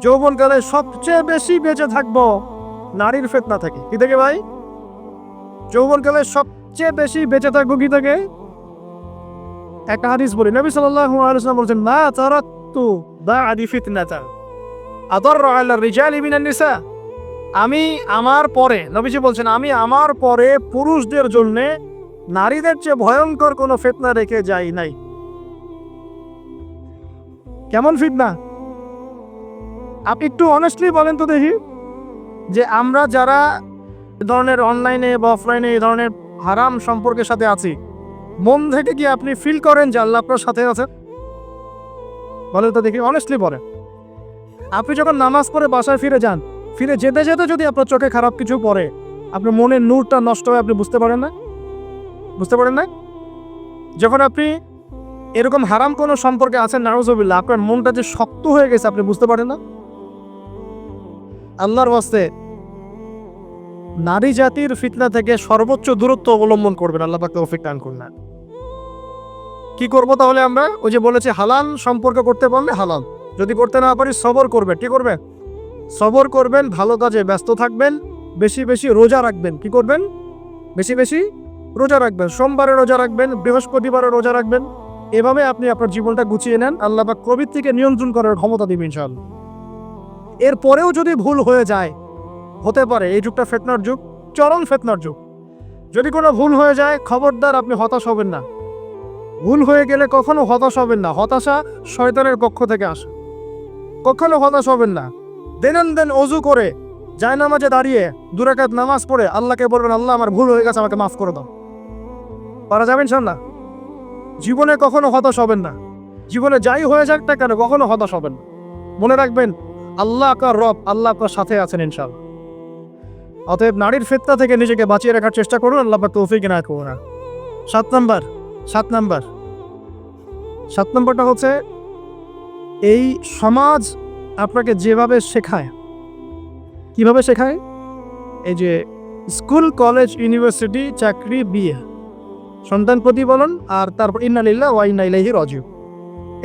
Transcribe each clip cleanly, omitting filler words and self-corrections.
যৌবনকালে সবচেয়ে বেশি বেঁচে থাকবো নারীর ফিতনা থেকে। কি থেকে ভাই? যৌবনকালে সবচেয়ে বেশি বেঁচে থাকবো কি থেকে? একটা হাদিস বলি, নবী সাল্লাল্লাহু আলাইহি ওয়াসাল্লাম বলেছেন, মা তারাকতু বা'দি ফিতনাতান আদাররু আলা রিজালি মিনান নিসা। আমি আমার পরে, নবীজি বলছেন, আমি আমার পরে পুরুষদের জন্য নারীদের চেয়ে ভয়ঙ্কর কোনো ফিতনা রেখে যাই নাই। কেমন ফিতনা? আপনি একটু অনেস্টলি বলেন তো দেখি, যে আমরা যারা এ ধরনের অনলাইনে বা অফলাইনে এই ধরনের হারাম সম্পর্কের সাথে আছি, মন থেকে কি আপনি ফিল করেন যে আল্লাহ আপনার সাথে আছে? বলেন তো দেখি, অনেস্টলি বলেন। আপনি যখন নামাজ পড়ে বাসায় ফিরে যান, ফিরে যেতে যেতে যদি আপনার চোখে খারাপ কিছু পড়ে, আপনার মনের নূরটা নষ্ট হয়ে আপনি বুঝতে পারেন না? বুঝতে পারেন না? যখন আপনি এরকম হারাম কোনো সম্পর্কে আছেন, নাউজুবিল্লাহ, আপনার মনটা যে শক্ত হয়ে গেছে আপনি বুঝতে পারেন না? আল্লাহর ওয়াস্তে নারী জাতির ফিতনা থেকে সর্বোচ্চ দূরত্ব অবলম্বন করবেন, আল্লাহ পাক তৌফিক দান করুন। কি করব তাহলে আমরা? ওই যে বলেছি, হালাল সম্পর্ক করতে পারলে হালাল, যদি করতে না পারি সবর করবেন। কি করবে? সবর করবেন, ভালো কাজে ব্যস্ত থাকবেন, বেশি বেশি রোজা রাখবেন। কি করবেন? বেশি বেশি রোজা রাখবেন, সোমবারে রোজা রাখবেন, বৃহস্পতিবারে রোজা রাখবেন। এভাবে আপনি আপনার জীবনটা গুছিয়ে নেন, আল্লাহ পাক প্রবৃত্তিকে নিয়ন্ত্রণ করার ক্ষমতা দিবেন ইনশাআল্লাহ। এরপরেও যদি ভুল হয়ে যায়, হতে পারে এই যুগটা ফিতনার যুগ, চরম ফিতনার যুগ। যদি কোনো ভুল হয়ে যায়, খবরদার আপনি হতাশ হবেন না। ভুল হয়ে গেলে কখনো হতাশ হবেন না, হতাশা শয়তানের পক্ষ থেকে আসে। কখনো হতাশ হবেন না। দেন অজু করে জায়নামাজে দাঁড়িয়ে 2 রাকাত নামাজ পড়ে আল্লাহকে বলবেন, আল্লাহ আমার ভুল হয়ে গেছে, আমাকে মাফ করে দাও। পারা যাবেন ইনশাআল্লাহ। জীবনে কখনো হতাশ হবেন না। জীবনে যাই হয়ে যাক না কেন, কখনো হতাশ হবেন না। মনে রাখবেন, আল্লাহ আপনার রব, আল্লাহ আপনার সাথে আছেন ইনশাআল্লাহ। অতএব নারীর ফিতনা থেকে নিজেকে বাঁচিয়ে রাখার চেষ্টা করুন, আল্লাহ পাক তৌফিক এনায়েত করুন। 7 নম্বরটা হচ্ছে, এই সমাজ আপনাকে যেভাবে শেখায়, কিভাবে শেখায়? এই যে স্কুল, কলেজ, ইউনিভার্সিটি, চাকরি, বিয়ে, সন্তান প্রতিপালন, আর তারপর ইন্না লিল্লাহি ওয়া ইন্না ইলাইহি রাজিউন,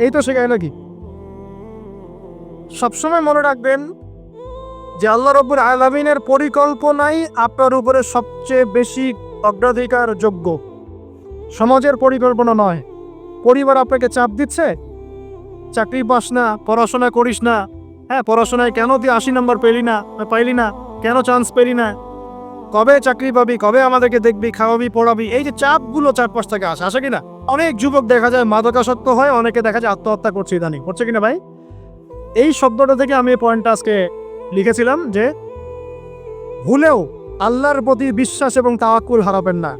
এই তো শেখায় নাকি? সবসময় মনে রাখবেন যে আল্লাহ রাব্বুল আলামিনের পরিকল্পনাই আপনার উপরে সবচেয়ে বেশি অগ্রাধিকার যোগ্য, সমাজের পরিকল্পনা নয়। পরিবার আপনাকে চাপ দিচ্ছে, চাকরি পাস না, পড়াশোনা করিস না, পড়াশোনায় কেন তুই 80 নম্বর পাইলি না, কেন চান্স পেলি না, কবে চাকরি পাবি, কবে আমাদেরকে দেখবি, খাওয়াবি, পড়াবি, এই যে চাপগুলো চারপাশ থেকে আসে কিনা? অনেক যুবক দেখা যায় মাদকাসক্ত হয়, অনেকে দেখা যায় আত্মহত্যা করছে ইদানিং, করছে কিনা ভাই? এই শব্দটা থেকে আমি এই পয়েন্টটা আজকে লিখেছিলাম যে ভুলেও আল্লাহর প্রতি বিশ্বাস এবং তাওয়াক্কুল হারাবেন না।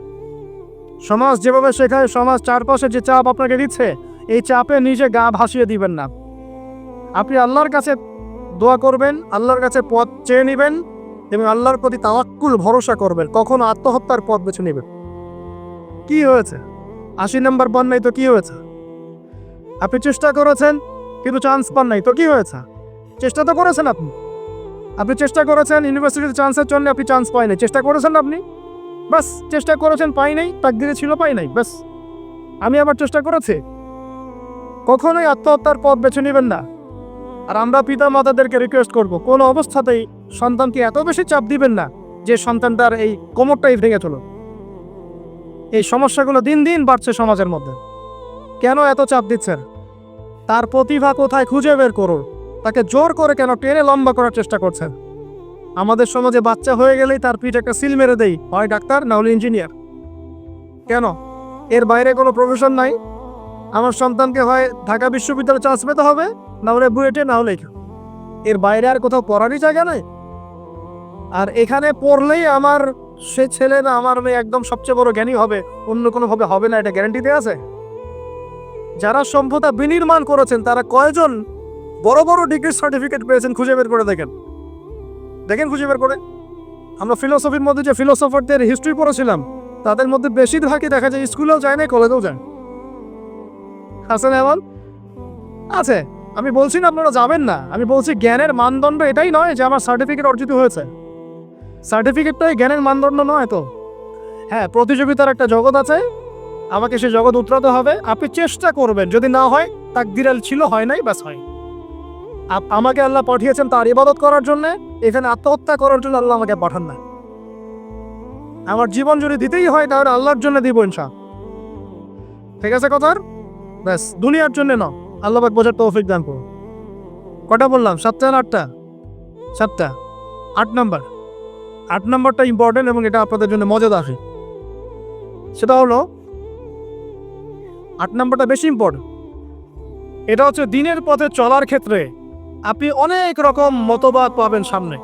সমাজ যেভাবে শেখায়, সমাজ চারপাশে যে চাপ আপনাকে দিচ্ছে, এই চাপে নিজে গা ভাসিয়ে দিবেন না। আপনি আল্লাহর কাছে দোয়া করবেন, আল্লাহর কাছে পথ চেয়ে নেবেন এবং আল্লাহর প্রতি তাওয়াক্কুল ভরসা করবেন। কখনো আত্মহত্যার পথ বেছে নেবেন। কি হয়েছে? 80 নম্বর পান নাই তো কি হয়েছে? আপনি চেষ্টা করেছেন কিন্তু চান্স পান নাই তো কি হয়েছে? চেষ্টা তো করেছেন আপনি চেষ্টা করেছেন, ইউনিভার্সিটিতে চান্সের জন্য আপনি চান্স পাই নাই, চেষ্টা করেছেন আপনি, বাস চেষ্টা করেছেন, পাই নাই, তাকদিরে ছিল পাই নাই, বাস। আমি আবার চেষ্টা করেছি। কখনোই আত্মহত্যার পথ বেছে নেবেন না। আর আমরা পিতা মাতাদেরকে রিকোয়েস্ট করব, কোনো অবস্থাতেই সন্তানকে এত বেশি চাপ দিবেন না যে সন্তানটার এই কোমরটাই ভেঙে চলো। এই সমস্যাগুলো দিন দিন বাড়ছে সমাজের মধ্যে। কেন এত চাপ দিচ্ছেন? তার প্রতিভা কোথায় খুঁজে বের করুন। তাকে জোর করে কেন টেনে লম্বা করার চেষ্টা করছেন? আমাদের সমাজে বাচ্চা হয়ে গেলেই তার পিঠে একটা সিল মেরে দেই, হয় ডাক্তার না হলে ইঞ্জিনিয়ার। কেন? এর বাইরে কোনো প্রফেশন নাই? আমার সন্তানকে হয় ঢাকা বিশ্ববিদ্যালয়ে চান্স পেতে হবে, না হলে বুয়েটে, না হলে এর বাইরে আর কোথাও পড়ারই জায়গা নাই। আর এখানে পড়লেই আমার সে ছেলে না আমার মেয়ে একদম সবচেয়ে বড় জ্ঞানী হবে, অন্য কোনোভাবে হবে না, এটা গ্যারান্টি দেওয়া আছে? যারা সভ্যতা বিনির্মাণ করেছেন তারা কয়জন বড় বড় ডিগ্রির সার্টিফিকেট পেয়েছেন খুঁজে বের করে দেখেন, খুঁজে বের করে। আমরা ফিলোসফির মধ্যে যে ফিলোসফারদের হিস্ট্রি পড়েছিলাম, তাদের মধ্যে বেশিরভাগই দেখা যায় স্কুলেও যায় না, কলেজেও যায়। আছে না এমন? আছে। আমি বলছি না আপনারা যাবেন না, আমি বলছি জ্ঞানের মানদণ্ড এটাই নয় যে আমার সার্টিফিকেট অর্জিত হয়েছে। সার্টিফিকেটটাই জ্ঞানের মানদণ্ড নয় তো। হ্যাঁ, প্রতিযোগিতার একটা জগৎ আছে, আমাকে সে জগৎ উতরাতে হবে। আপনি চেষ্টা করবেন, যদি না হয় তাকদীরে ছিল, হয় নাই, ব্যাস হয়। আমাকে আল্লাহ পাঠিয়েছেন তার ইবাদত করার জন্য, এখানে আত্মহত্যা করার জন্য আল্লাহ আমাকে পাঠান না। আমার জীবন যদি দিতেই হয় তাহলে আল্লাহর জন্য দিব ইনশাআল্লাহ। ঠিক আছে কথার? ব্যাস, দুনিয়ার জন্য না। আল্লাহ পাক বোঝার তৌফিক দান করুন। কটা বললাম? 7টা না 8টা? 7টা। 8 নাম্বার। 8 নাম্বারটা ইম্পর্টেন্ট এবং এটা আপনাদের জন্য মজাদার। সেটা হলো 8 নাম্বারটা বেশি ইম্পর্টেন্ট। এটা হচ্ছে দিনের পথে চলার ক্ষেত্রে আপনি অনেক রকম মতবাদ পাবেন সামনে।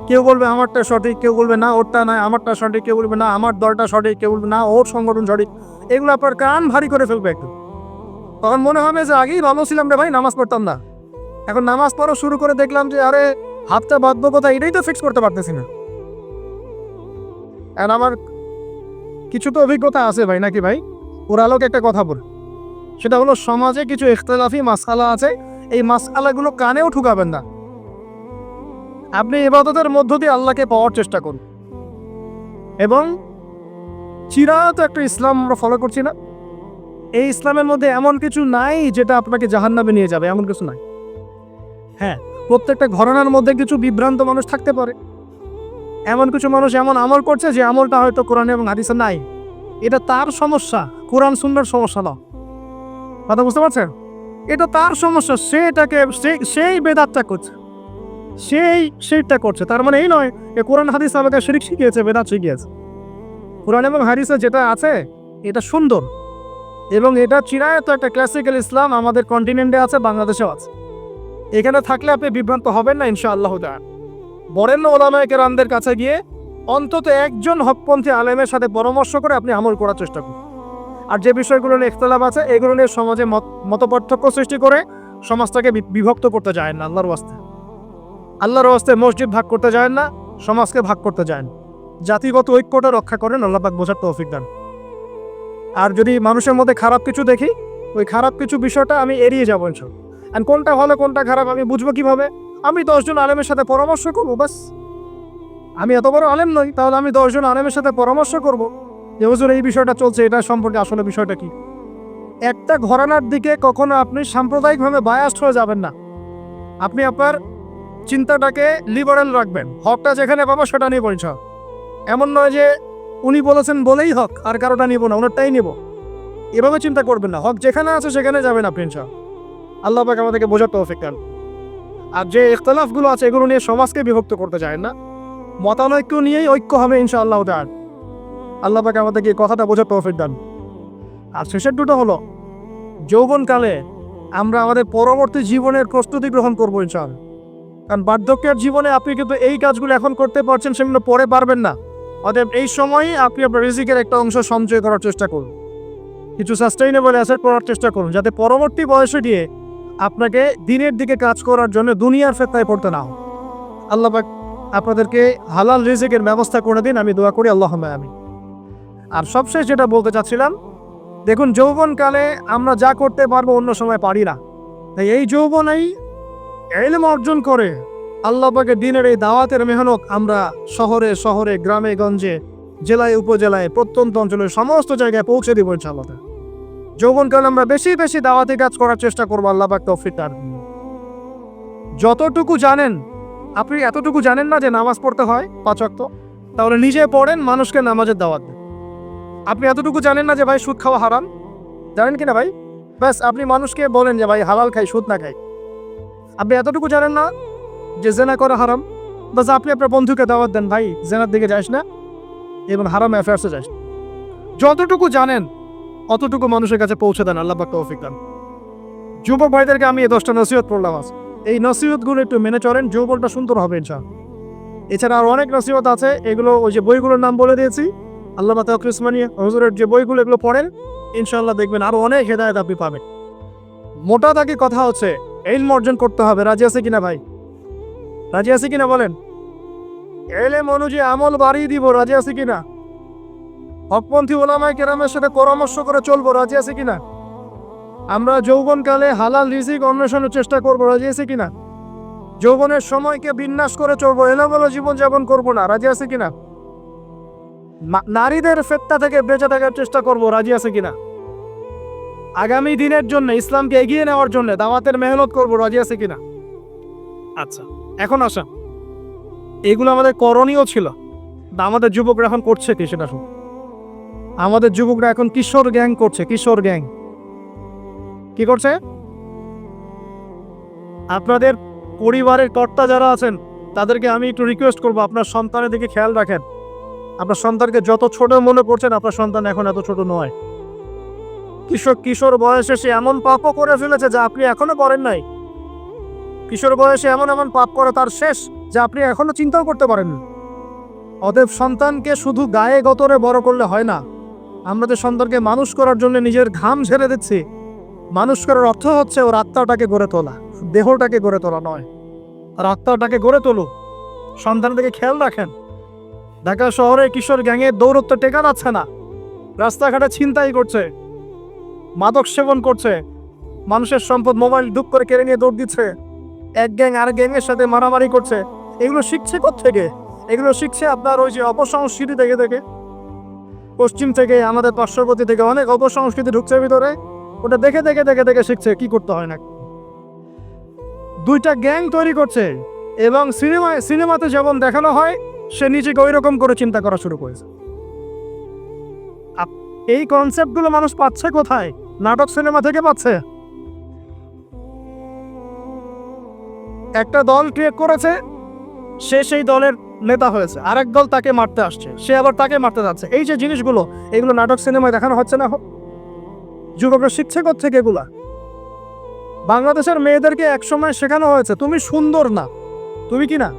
কেউ বলবে আমারটা সঠিক, কেউ বলবে না ওরটা নয়, আমারটা সঠিক, কেউ বলবে না আমার দলটা সঠিক, কেউ বলবে না ওর সংগঠন সঠিক। এগুলো আপনার কান ভারী করে ফেলবে একটু। তখন মনে হবে যে আগেই ভালো ছিলাম রে ভাই, নামাজ পড়তাম না। এখন নামাজ পড়া শুরু করে দেখলাম যে আরে হাতটা বাঁধবো কোথায়, এটাই তো ফিক্স করতে পারতেছি না। আর আমার কিছু তো অভিজ্ঞতা আছে ভাই, নাকি ভাই? ওর আলোকে একটা কথা বল, সেটা হলো সমাজে কিছু ইখতিলাফি মাসআলা আছে, এই মাসআলাগুলো কানেও ঠুকাবেন না। আপনি ইবাদতের মধ্য দিয়ে আল্লাহকে পাওয়ার চেষ্টা করুন। এবং চিরায়ত একটা ইসলাম আমরা ফলো করছি না, এই ইসলামের মধ্যে এমন কিছু নাই যেটা আপনাকে জাহান্নামে নিয়ে যাবে, এমন কিছু নাই। হ্যাঁ, প্রত্যেকটা ঘরানার মধ্যে কিছু বিভ্রান্ত মানুষ থাকতে পারে। এমন কিছু মানুষ এমন আমল করছে যে আমলটা হয়তো কোরআন এবং হাদিসে নাই। এটা তার সমস্যা, কোরআন সুন্নাহর সমস্যা না। কথা বুঝতে পারছেন? এটা তার সমস্যা, সে এটাকে সেই বেদাতটা করছে, সেইটা করছে। তার মানে এই নয় যে কোরআন হাদিস আমাকে শিরক শিখিয়েছে, বেদাত শিখিয়েছে। কোরআন এবং হাদিসে যেটা আছে এটা সুন্দর, এবং এটা চিরায়ত একটা ক্লাসিক্যাল ইসলাম আমাদের কন্টিনেন্টে আছে, বাংলাদেশেও আছে। এখানে থাকলে আপনি বিভ্রান্ত হবেন না ইনশাআল্লাহ তাআলা। বরেণ্য ওলামায়ে কেরামদের কাছে গিয়ে অন্তত একজন হকপন্থী আলেমের সাথে পরামর্শ করে আপনি আমল করার চেষ্টা করুন। আর যে বিষয়গুলো নিয়ে ইখতিলাফ আছে এগুলো নিয়ে সমাজে মতপার্থক্য সৃষ্টি করে সমাজটাকে বিভক্ত করতে যায় না। আল্লাহর ওয়াস্তে মসজিদ ভাগ করতে যায় না, সমাজকে ভাগ করতে যায় না। জাতিগত ঐক্যটা রক্ষা করেন, আল্লাহ পাক বোঝার তৌফিক দান। আর যদি মানুষের মধ্যে খারাপ কিছু দেখি, ওই খারাপ কিছু বিষয়টা আমি এড়িয়ে যাবো ইনশাআল্লাহ। আর কোনটা ভালো কোনটা খারাপ আমি বুঝবো কিভাবে? আমি 10 জন আলেমের সাথে পরামর্শ করবো, বাস। আমি এত বড় আলেম নই, তাহলে আমি 10 জন আলেমের সাথে পরামর্শ করব যে হুজুর এই বিষয়টা চলছে, এটা সম্পর্কে আসলে বিষয়টা কি। একটা ঘরানার দিকে কখনো আপনি সাম্প্রদায়িকভাবে বায়াসড হয়ে যাবেন না। আপনি আপনার চিন্তাটাকে লিবারেল রাখবেন, হকটা যেখানে পাবো সেটা নিয়ে পরিচয়। এমন নয় যে উনি বলেছেন বলেই হক, আর কারোটা নিব না, ওনারটাই নিব, এভাবে চিন্তা করবেন না। হক যেখানে আছে সেখানে যাবেন আপনি ইনশাআল্লাহ। আল্লাহ পাক আমাদেরকে বোঝার তৌফিক দান। আর যে ইখতিলাফগুলো আছে এগুলো নিয়ে সমাজকে বিভক্ত করতে যায় না, মতানৈক্য নিয়েই ঐক্য হবে ইনশাআল্লাহ তাআলা। আল্লাহ পাক আমাদেরকে এই কথাটা বোঝার তৌফিক দান। আর শেষের দুটো হলো যৌবনকালে আমরা আমাদের পরবর্তী জীবনের প্রস্তুতি গ্রহণ করবো ইনশাআল্লাহ। কারণ বার্ধক্যের জীবনে আপনি কিন্তু এই কাজগুলো এখন করতে পারছেন, সেগুলো পরে পারবেন না। অতএব এই সময়ই আপনি আপনার রিজিকের একটা অংশ সঞ্চয় করার চেষ্টা করুন, কিছু সাস্টেইনেবল অ্যাসেট করার চেষ্টা করুন, যাতে পরবর্তী বয়সে গিয়ে আপনাকে দিনের দিকে কাজ করার জন্য দুনিয়ার ফেতনায় পড়তে না হয়। আল্লাহ পাক আপনাদেরকে হালাল রিজিকের ব্যবস্থা করে দিন, আমি দোয়া করি, আল্লাহুম্মা আমিন। আর সবশেষ যেটা বলতে চাচ্ছিলাম, দেখুন যৌবনকালে আমরা যা করতে পারবো অন্য সময় পারি না। তাই এই যৌবনেই ইলম অর্জন করে আল্লাহ পাকের দ্বীনের এই দাওয়াতের মেহনত আমরা শহরে শহরে, গ্রামে গঞ্জে, জেলায় উপজেলায়, প্রত্যন্ত অঞ্চলের সমস্ত জায়গায় পৌঁছে দিব ইনশাআল্লাহ। যৌবনকালে আমরা বেশি বেশি দাওয়াতি কাজ করার চেষ্টা করবো, আল্লাহ পাক তৌফিক দান। যতটুকু জানেন, আপনি এতটুকু জানেন না যে নামাজ পড়তে হয় 5 ওয়াক্ত, তাহলে নিজে পড়েন, মানুষকে নামাজের দাওয়াত দেন। আপনি এতটুকু জানেন না যে ভাই সুদ খাওয়া হারাম, জানেন কিনা ভাই? ব্যাস, আপনি মানুষকে বলেন যে ভাই হালাল খাই, সুদ না খাই। আপনি এতটুকু জানেন না যে জেনা করা হারাম, বাস আপনি আপনার বন্ধুকে দাওয়াত দেন, ভাই জেনার দিকে যাস না এবং হারাম অ্যাফেয়ার্সে যাস। যতটুকু জানেন অতটুকু মানুষের কাছে পৌঁছে দেন, আল্লাহ পাক তৌফিক দান। যুবক ভাইদেরকে আমি এই 10টা নসিহত পড়লাম আজ, এই নসিহতগুলো একটু মেনে চলেন, যৌবনটা সুন্দর হবে ইনশাআল্লাহ। এছাড়া আর অনেক নসিহত আছে, এগুলো ওই যে বইগুলোর নাম বলে দিয়েছি, আল্লামা তাওয়াক্কুল উসমানী হুজুরের যে বইগুলো, এগুলো পড়েন, ইনশাআল্লাহ দেখবেন আরো অনেক হেদায়েত আপনি পাবেন। মোটা দাগে কথা হচ্ছে ইলম অর্জন করতে হবে। রাজি আছে কিনা ভাই? রাজি আছে কিনা বলেন? ইলম অনুযায়ী আমল বাড়িয়ে দিব, রাজি আছে কিনা? হকপন্থী ওলামায়ে কেরামের সাথে পরামর্শ করে চলবো, রাজি আছে কিনা? আমরা যৌবনকালে হালাল রিজিক অন্বেষণের চেষ্টা করবো, রাজি আছে কিনা? যৌবনের সময়কে বিন্যাস করে চলবো, এলোমেলো জীবনযাপন করবো না, রাজি আছে কিনা? নারীদের ফেতনা থেকে বেঁচে থাকার চেষ্টা করবো, রাজি আছে কিনা? আগামী দিনের জন্য, ইসলামকে এগিয়ে নেওয়ার জন্য দাওয়াতের মেহনত করবো, রাজি আছে কিনা? আচ্ছা, এখন আসা, এগুলো আমাদের করণীয় ছিল, আমাদের যুবকরা এখন করছে কি সেটা শুন। আমাদের যুবকরা এখন কিশোর গ্যাং করছে, কিশোর গ্যাং কি করছে? আপনাদের পরিবারের কর্তা যারা আছেন তাদেরকে আমি একটু রিকোয়েস্ট করবো, আপনার সন্তানের দিকে খেয়াল রাখেন। আপনার সন্তানকে যত ছোট মনে করছেন, আপনার সন্তান এখন এত ছোট নয়। কিশোর বয়সে সে এমন পাপও করে ফেলেছে যা আপনি এখনো করেন নাই। কিশোর বয়সে এমন এমন পাপ করা তার শেষ যা আপনি এখনো চিন্তাও করতে পারেন। অতএব সন্তানকে শুধু গায়ে গতরে বড় করলে হয় না। আমরা যে সন্তানকে মানুষ করার জন্য নিজের ঘাম ঝেড়ে দিচ্ছি, মানুষ করার অর্থ হচ্ছে ওর আত্মাটাকে গড়ে তোলা, দেহটাকে গড়ে তোলা নয়। আর আত্মাটাকে গড়ে তোলো। সন্তানের দিকে খেয়াল রাখেন। ঢাকা শহরে কিশোর গ্যাংয়ের দৌরত্ব টেকা যাচ্ছে না। রাস্তাঘাটে ছিনতাই করছে, মাদক সেবন করছে, মানুষের সম্পদ মোবাইল ডুব করে কেড়ে নিয়ে দৌড় দিচ্ছে, এক গ্যাং আর গ্যাংয়ের সাথে মারামারি করছে। এগুলো শিখছে কোত্থেকে? এগুলো শিখছে আপনার ওই যে অপসংস্কৃতি থেকে থেকে পশ্চিম থেকে, আমাদের পার্শ্ববর্তী থেকে অনেক অপসংস্কৃতি ঢুকছে ভিতরে। ওটা দেখে দেখে দেখে দেখে শিখছে কি করতে হয় না। দুইটা গ্যাং তৈরি করছে এবং সিনেমাতে যেমন দেখানো হয় সে নিজেকে ওই রকম করে চিন্তা করা শুরু করেছে। এই কনসেপ্টগুলো মানুষ পাচ্ছে কোথায়? নাটক সিনেমা থেকে পাচ্ছে। একটা দল ক্রিয়েট করেছে, সে সেই দলের নেতা হয়েছে, আরেক দল তাকে মারতে আসছে, সে আবার তাকে মারতে যাচ্ছে। এই যে জিনিসগুলো, এগুলো নাটক সিনেমায় দেখানো হচ্ছে না? যুবকরা শিখছে কোত্থেকে এগুলা? বাংলাদেশের মেয়েদেরকে একসময় শেখানো হয়েছে তুমি সুন্দর না, তুমি কি না,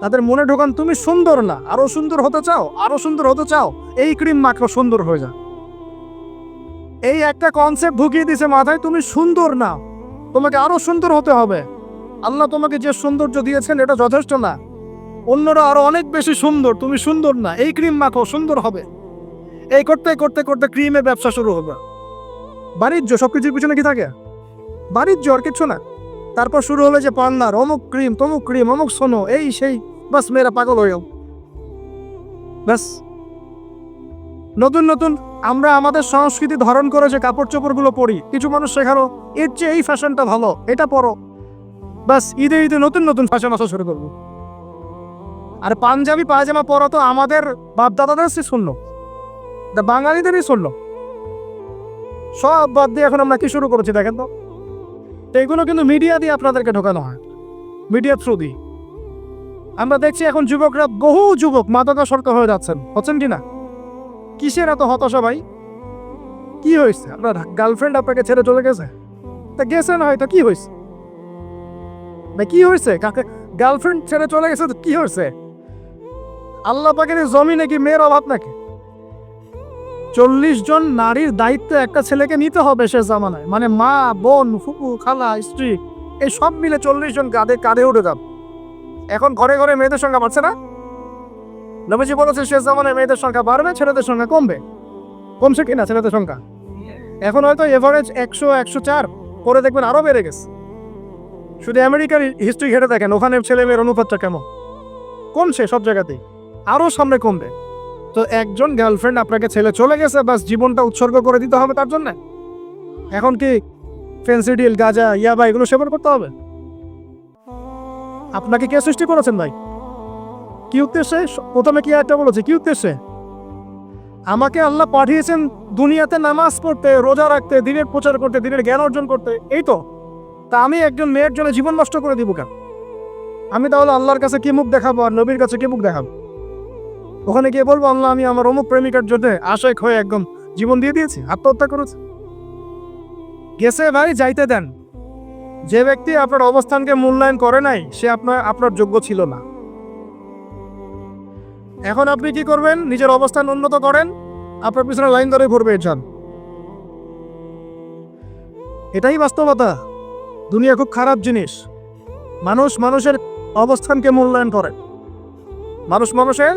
তাদের মনে ঢোকান তুমি সুন্দর না, আরো সুন্দর হতে চাও, আরো সুন্দর হতে চাও, এই ক্রিম মাখো সুন্দর হয়ে যা। এই একটা কনসেপ্ট ঢুকিয়ে দিছে মাথায়, তুমি সুন্দর না, তোমাকে আরো সুন্দর হতে হবে। আল্লাহ তোমাকে যে সৌন্দর্য দিয়েছেন এটা যথেষ্ট না, অন্যরা আরো অনেক বেশি সুন্দর, তুমি সুন্দর না, এই ক্রিম মাখো সুন্দর হবে। এই করতে করতে করতে ক্রিমের ব্যবসা শুরু হবে। বাণিজ্য, সবকিছুর পিছনে কি থাকে? বাণিজ্য, আর কিছু না। তারপর শুরু হলো যে পার্লার, অমুক ক্রিম তমুক ক্রিম, অমুক সোনো, এই সেই, বাস মেয়েরা পাগল হয়ে ব্যাস। নতুন নতুন আমরা আমাদের সংস্কৃতি ধারণ করে যে কাপড় চোপড়গুলো পরি, কিছু মানুষ শেখানো এর চেয়ে এই ফ্যাশনটা ভালো, এটা পরো। বাস ঈদে ঈদে নতুন নতুন ফ্যাশন আসা শুরু করবো। আর পাঞ্জাবি পায়জামা পরা তো আমাদের বাপদাদাদের শুনলো, বাঙালিদেরই শুনলো। সব বাদ দিয়ে এখন আমরা কি শুরু করেছি দেখেন তো। এগুলো কিন্তু মিডিয়া দিয়ে আপনাদেরকে ঢোকানো হয়, মিডিয়া থ্রু দিয়ে। আমরা দেখছি এখন যুবকরা, বহু যুবক মাদকাসক্ত হয়ে যাচ্ছেন, হচ্ছেন কিনা? কিসের এত হতাশা ভাই? কি হয়েছে? আপনার গার্লফ্রেন্ড আপনাকে ছেড়ে চলে গেছে? তা গেছে না, হয়তো কি হয়েছে ভাই? কি হয়েছে? কাকে গার্লফ্রেন্ড ছেড়ে চলে গেছে তো কি হয়েছে? আল্লাহ পাকের জমিনে কি মেয়ের অভাব নাকি? 40 জন নারীর দায়িত্ব একটা ছেলেকে নিতে হবে সে জামানায়, মানে মা, বোন, ফুপু, খালা, স্ত্রী, এই সব মিলে 40 জন কাঁধে উঠে যাবে। এখন ঘরে ঘরে মেয়েদের সংখ্যা বাড়ছে না? নবীজি বলেছে শেষ জামানায় মেয়েদের সংখ্যা বাড়বে, ছেলেদের সংখ্যা কমবে। কমছে কিনা ছেলেদের সংখ্যা? এখন হয়তো এভারেজ 100, 104, পরে দেখবেন আরো বেড়ে গেছে। শুধু আমেরিকার হিস্ট্রি ঘেটে দেখেন, ওখানে ছেলে মেয়ের অনুপাতটা কেমন কমছে, সব জায়গাতেই আরো সামনে কমবে। তো একজন গার্লফ্রেন্ড আপনাকে ছেলে চলে গেছে, বাস জীবনটা উৎসর্গ করে দিতে হবে তার জন্য? এখন কি ফেন্সিডিল, গাঁজা, ইয়াবা এগুলো সেবন করতে হবে? আপনাকে কে সৃষ্টি করেছেন ভাই? কি উদ্দেশ্যে? প্রথমে কি একটা বলেছে, কি উদ্দেশ্যে? আমাকে আল্লাহ পাঠিয়েছেন দুনিয়াতে নামাজ পড়তে, রোজা রাখতে, দিনের প্রচার করতে, দিনের জ্ঞান অর্জন করতে, এই তো। তা আমি একজন মেয়ের জন্য জীবন নষ্ট করে দিব কেন? আমি তাহলে আল্লাহর কাছে কি মুখ দেখাবো আর নবীর কাছে কি মুখ দেখাবো? ওখানে গিয়ে বলবো আল্লাহ আমি আমার অমুক প্রেমিকার জন্য আশেক হয়ে একদম জীবন দিয়ে দিয়েছি, আত্মহত্যা করেছে? গেছে ভাই, যাইতে দেন। যে ব্যক্তি আপনার অবস্থানকে মূল্যায়ন করে নাই সে আপনার যোগ্য ছিল না। এখন আপনি কি করবেন? নিজের অবস্থান উন্নত করেন, আপনার পিছনে লাইন ধরে ঘুরবে যান। এটাই বাস্তবতা। দুনিয়া খুব খারাপ জিনিস। মানুষ মানুষের অবস্থানকে মূল্যায়ন করে, মানুষ মানুষের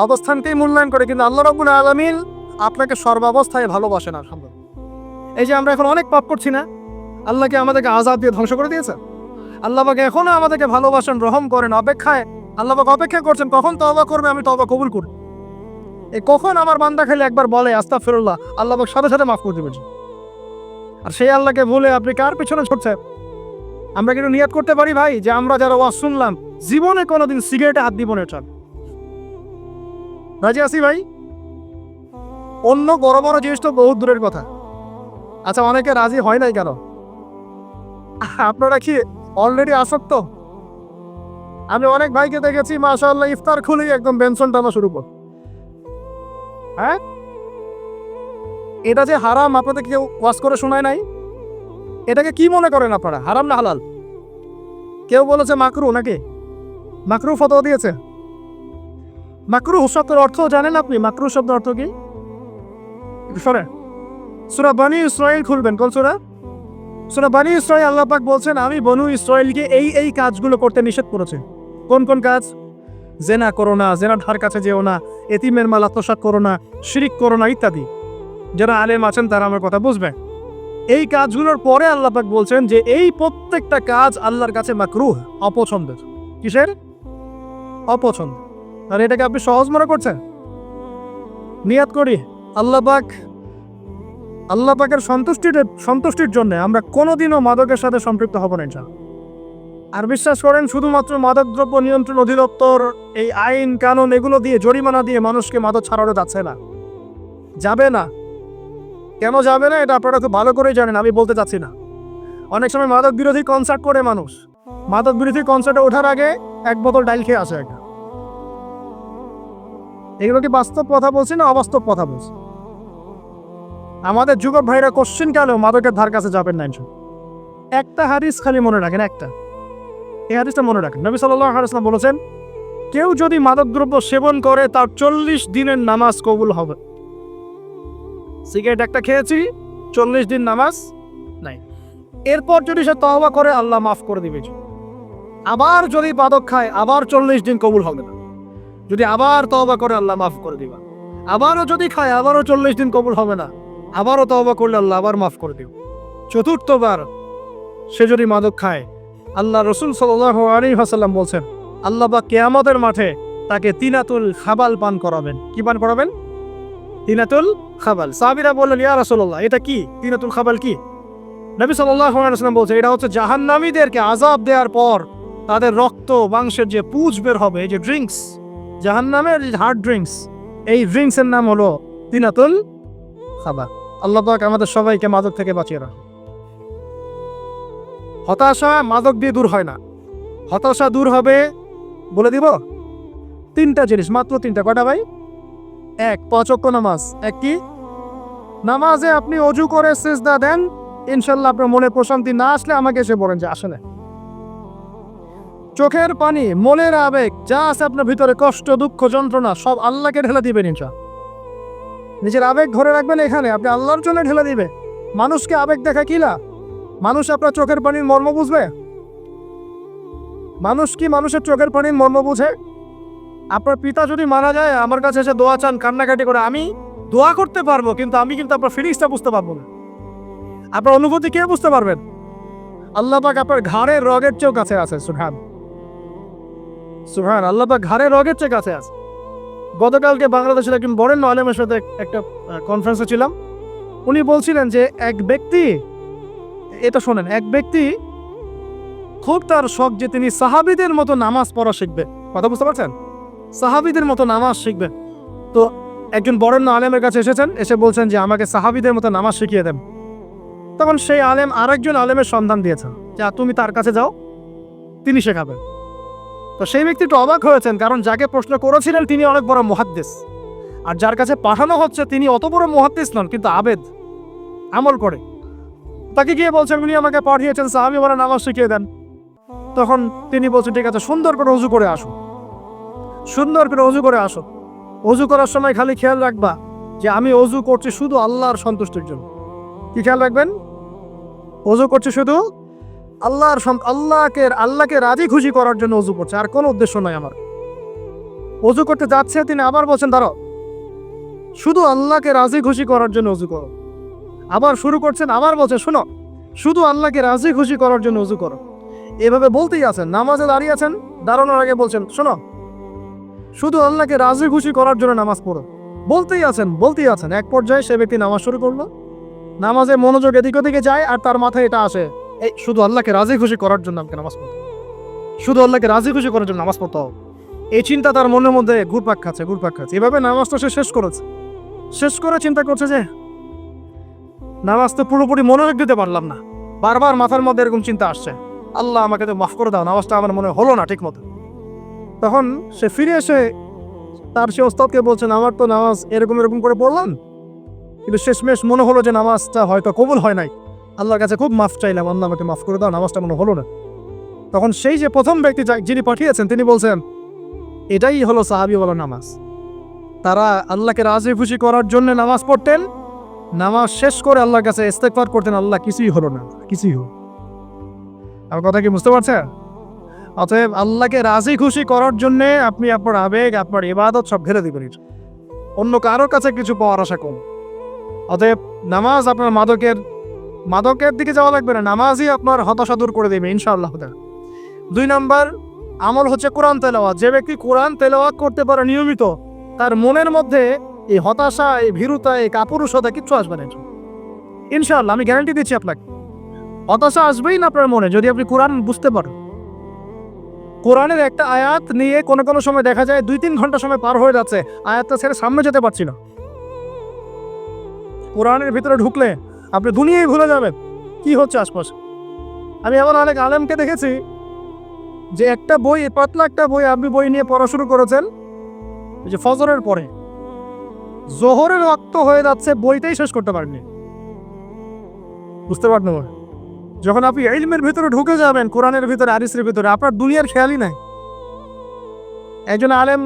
অবস্থানকেই মূল্যায়ন করে, কিন্তু আল্লাহ রাব্বুল আলামিন আপনাকে সর্বাবস্থায় ভালোবাসেন। আলহামদুলিল্লাহ। এই যে আমরা এখন অনেক পাপ করছি না, আল্লাহকে আমাদেরকে আযাব দিয়ে ধ্বংস করে দিয়েছেন। আল্লাহ পাক এখনো আমাদেরকে ভালোবাসেন, রহম করেন, অপেক্ষায়। আল্লাহ পাক অপেক্ষা করছেন কখন তওবা করবে, আমি তওবা কবুল করব। এই কখন আমার বান্দা খালি একবার বলে আস্তাগফিরুল্লাহ, আল্লাহ পাক সাথে সাথে মাফ করে দিবেন। আর সেই আল্লাহকে ভুলে আপনি কার পিছনে ছুটছেন? আমরা কিন্তু নিয়ত করতে পারি ভাই যে আমরা যারা ওয়াজ শুনলাম জীবনে কোনোদিন সিগারেটে হাত দিব না। চল, রাজি আছি ভাই? অন্য বড় বড় জিনিস তো বহুত দূরের কথা। আচ্ছা, অনেকে রাজি হয় নাই কেন? আপনারা কি অলরেডি আসক্ত? আমি অনেক ভাইকে দেখেছি মাশাআল্লাহ ইফতার খুলেই একদম বেনসন টানা শুরু কর। হ্যাঁ, এটা যে হারাম আপনাদের কেউ ওয়াজ করে শোনায় নাই? এটাকে কি মনে করেন আপনারা, হারাম না হালাল? কেউ বলেছে মাকরু, নাকি মাকরু ফতোয়া দিয়েছে? মাকরু শব্দের অর্থ জানেন আপনি? মাকরু শব্দের অর্থ কি? শোনেন, সূরা বনী ইসরাইল খুলবেন। কোন সূরা? সূরা বনী ইসরাইল। আল্লাহ পাক বলছেন আমি বনু ইসরাইলকে এই কাজগুলো করতে নিষেধ করেছি। কোন কোন কাজ? জেনা করো না, জেনার ধার কাছে যেও না, এতিমের মাল আত্মসাৎ করো না, শিরিক করো না ইত্যাদি। যারা আলেম আছেন তারা আমার কথা বুঝবে। এই কাজগুলোর পরে আল্লাহ পাক বলছেন যে এই প্রত্যেকটা কাজ আল্লাহর কাছে মাকরুহ, অপছন্দের। কিসের? অপছন্দ। আর এটাকে আপনি সহজ মনে করছেন? নিয়াত করি আল্লাহ পাকের সন্তুষ্টির জন্য আমরা কোনোদিনও মাদকের সাথে সম্পৃক্ত হব না ইনশাআল্লাহ। আর বিশ্বাস করেন, শুধুমাত্র মাদকদ্রব্য নিয়ন্ত্রণ অধিদপ্তর এই আইন কানুন এগুলো দিয়ে, জরিমানা দিয়ে মানুষকে মাদক ছাড়ানো যাচ্ছে না, যাবে না। কেন যাবে না এটা আপনারা খুব ভালো করেই জানেন, আমি বলতে চাচ্ছি না। অনেক সময় মাদক বিরোধী কনসার্ট করে মানুষ, মাদক বিরোধী কনসার্টে ওঠার আগে এক বোতল ডাইল খেয়ে আসে একটা। এগুলো কি বাস্তব কথা বলছি না অবাস্তব কথা বলছি? আমাদের যুবক ভাইরা কোশ্চেন কালেও মাদকের ধার কাছে যাবেন না। একটা হাদিস খালি মনে রাখেন, এই হাদিসটা মনে রাখেন। নবী সাল্লাল্লাহু আলাইহি ওয়াসাল্লাম বলেছেন, কেউ যদি মাদকদ্রব্য সেবন করে তার 40 দিনের নামাজ কবুল হবে। সিগারেট একটা খেয়েছি, 40 দিন নামাজ নাই। এরপর যদি সে তওবা করে আল্লাহ মাফ করে দিবে। আবার যদি মাদক খায় আবার 40 দিন কবুল হবে না। যদি আবার তওবা করে আল্লাহ মাফ করে দিবা। আবারও যদি খায় আবারও 40 দিন কবুল হবে না। আবারও তওবা করলে আল্লাহ আবার মাফ করে দিবে। চতুর্থবার সে যদি মাদক খায়, আল্লাহ রাসূল সাল্লাল্লাহু আলাইহি ওয়াসাল্লাম বলছেন আল্লাহ পাক কিয়ামতের মাঠে তাকে তিনাতুল খাবাল পান করাবেন। কি পান করাবেন? তিনাতুল খাবাল। সাহাবীরা বললেন, ইয়া রাসূলুল্লাহ, এটা কি তিনাতুল খাবাল? কি? নবী সাল্লাল্লাহু আলাইহি ওয়াসাল্লাম বলছেন, এটা হচ্ছে জাহান্নামীদেরকে আযাব দেওয়ার পর তাদের রক্ত মাংসের যে পুঁজ বের হবে, এই যে ড্রিঙ্কস, জাহান্নামের যে হার্ড ড্রিঙ্কস, এই ড্রিঙ্কসের নাম হলো তিনাতুল খাবাল। আল্লাহ পাক আমাদের সবাইকে মাদক থেকে বাঁচিয়ে রাখুন। হতাশা মাদক দিয়ে দূর হয় না। হতাশা দূর হবে, বলে দিব, 3টা জিনিস, মাত্র 3টা। কয়টা ভাই? 1, 5 ওয়াক্ত নামাজ। এক কি? নামাজে আপনি অজু করে সিজদা দেন, ইনশাল্লাহ আপনার মনে প্রশান্তি না আসলে আমাকে এসে বলেন যে আসলে। চোখের পানি, মনের আবেগ যা আছে আপনার ভিতরে, কষ্ট দুঃখ যন্ত্রণা সব আল্লাহকে ঢেলে দিবেন ইনশাআল্লাহ। নিজের আবেগ ধরে রাখবেন এখানে, আপনি আল্লাহর জন্য ঢেলে দিবে। মানুষকে আবেগ দেখা কিলা? মানুষ আপনার চোখের পানির মর্ম বুঝবে? মানুষ কি মানুষের চোখের পানির মর্ম বুঝে? আপনার পিতা যদি মারা যায়, আমার কাছে এসে দোয়া চান কান্নাকাটি করে, আমি দোয়া করতে পারবো কিন্তু আমি কিন্তু আপনার ফিলিংসটা বুঝতে পারবো না। আপনার অনুভূতি কে বুঝতে পারবেন? আল্লাহ পাক আপনার ঘাড়ের রগের চেয়েও কাছে আছে। সুবহান আল্লাহ পাক ঘাড়ের রগের চেয়ে কাছে আছে। গতকালকে বাংলাদেশের একজন বরেণ্য আলেমের সাথে একটা কনফারেন্সে ছিলাম। উনি বলছিলেন যে এক ব্যক্তি, এটা শোনেন, এক ব্যক্তি খুব তার শখ যে তিনি সাহাবীদের মতো নামাজ পড়া শিখবে। কথা বুঝতে পারছেন? সাহাবীদের মতো নামাজ শিখবে। তো একজন বরেণ্য আলেমের কাছে এসেছেন, এসে বলছেন যে আমাকে সাহাবীদের মতো নামাজ শিখিয়ে দেন। তখন সেই আলেম আরেকজন আলেমের সন্ধান দিয়েছেন, যা তুমি তার কাছে যাও, তিনি শেখাবেন। তো সেই ব্যক্তি একটু অবাক হয়েছেন, কারণ যাকে প্রশ্ন করেছিলেন তিনি অনেক বড় মুহাদ্দিস, আর যার কাছে পাঠানো হচ্ছে তিনি অত বড় মুহাদ্দিস নন, কিন্তু আবেদ, আমল করে। তাকে গিয়ে বলছেন উনি আমাকে পাঠিয়েছেন সাহাবী বলে নামাজ শিখিয়ে দেন। তখন তিনি বলছেন ঠিক আছে, সুন্দর করে ওযু করে আসো, সুন্দর করে ওযু করে আসো। ওযু করার সময় খালি খেয়াল রাখবা যে আমি ওযু করছি শুধু আল্লাহর সন্তুষ্টির জন্য। কি খেয়াল রাখবেন? ওযু করছি শুধু আল্লাহকে রাজি খুশি করার জন্য ওযু করছে, আর কোনো উদ্দেশ্য নয় আমার। ওযু করতে যাচ্ছে, তিনি আবার বলছেন দাঁড়াও, শুধু আল্লাহকে রাজি খুশি করার জন্য ওযু করো। আবার শুরু করছেন, আবার বলছেন শোনো, শুধু আল্লাহকে রাজি খুশি করার জন্য ওযু করো। এভাবে বলতেই আছেন, নামাজে দাঁড়িয়ে আছেন, দাঁড়ানোর আগে বলছেন শোনো, শুধু আল্লাহকে রাজি খুশি করার জন্য নামাজ পড়ো। বলতেই আছেন। এক পর্যায়ে সে ব্যক্তি নামাজ শুরু করলো। নামাজে মনোযোগ এদিক ওদিকে যায়, আর তার মাথায় এটা আসে, এই শুধু আল্লাহকে রাজি খুশি করার জন্য আমাকে নামাজ পড়তে হবে, শুধু আল্লাহকে রাজি খুশি করার জন্য নামাজ পড়তে হবে, এই চিন্তা তার মনের মধ্যে ঘুরপাক খাচ্ছে। এভাবে নামাজটা সে শেষ করেছে। শেষ করে চিন্তা করছে যে নামাজ তো পুরোপুরি মনোযোগ দিতে পারলাম না, বারবার মাথার মধ্যে এরকম চিন্তা আসছে, আল্লাহ আমাকে তো মাফ করে দাও, নামাজটা আমার মনে হলো না ঠিক মতো। তখন সে ফিরে এসে তার সে ওস্তাদকে বলছেন, আমার তো নামাজ এরকম এরকম করে পড়লাম, কিন্তু শেষমেশ মনে হলো যে নামাজটা হয়তো কবুল হয় নাই, আল্লাহর কাছে খুব মাফ চাইলাম, আল্লাহ আমাকে মাফ করে দাও, নামাজটা মনে হলো না। তখন সেই যে প্রথম ব্যক্তি যিনি পাঠিয়েছেন তিনি বলছেন, এটাই হলো সাহাবী বলা নামাজ। তারা আল্লাহকে রাজি খুশি করার জন্য নামাজ পড়তেন, নামাজ শেষ করে আল্লাহর কাছে ইস্তেগফার করতেন, আল্লাহ কিছুই হলো না, কিছুই হলো। আমার কথা কি বুঝতে পারছেন? অতএব আল্লাহকে রাজি খুশি করার জন্যে আপনি আপনার আবেগ, আপনার ইবাদত সব ঘেরে দিবেন, অন্য কারোর কাছে কিছু পাওয়ার আশা কম। অতএব নামাজ আপনার মাদকের দিকে যাওয়া লাগবে না, নামাজই আপনার হতাশা দূর করে দেবে ইনশাআল্লাহ। 2 নম্বর আমল হচ্ছে কোরআন তেলাওয়াত। যে ব্যক্তি কোরআন তেলাওয়াত করতে পারে নিয়মিত, তার মনের মধ্যে এই হতাশা, এই ভীরুতা, এই কাপুরুষতা কিচ্ছু আসবে না ইনশাআল্লাহ। আমি গ্যারান্টি দিচ্ছি আপনাকে, হতাশা আসবেই না আপনার মনে যদি আপনি কোরআন বুঝতে পারেন। কোরআনের একটা আয়াত নিয়ে কোনো সময় দেখা যায় 2-3 ঘন্টা সময় পার হয়ে যাচ্ছে, আয়াতটা ছেড়ে সামনে যেতে পারছি না। কোরআনের ভিতরে ঢুকলে আপনি দুনিয়ায় ভুলে যাবেন কি হচ্ছে আশপাশে। আমি এমন অনেক আলেমকে দেখেছি যে একটা বই, পাতলা একটা বই, আপনি বই নিয়ে পড়া শুরু করেছেন, যে ফজরের পরে জোহরের ওয়াক্ত হয়ে যাচ্ছে, বইটাই শেষ করতে পারেননি। বুঝতে পারছেন? যখন আপনি ইলমের ভিতরে ঢুকে যাবেন, কোরআনের ভিতরে, হাদিসের ভিতরে, আপনার দুনিয়ার খেয়ালই নাই। একজন আলেম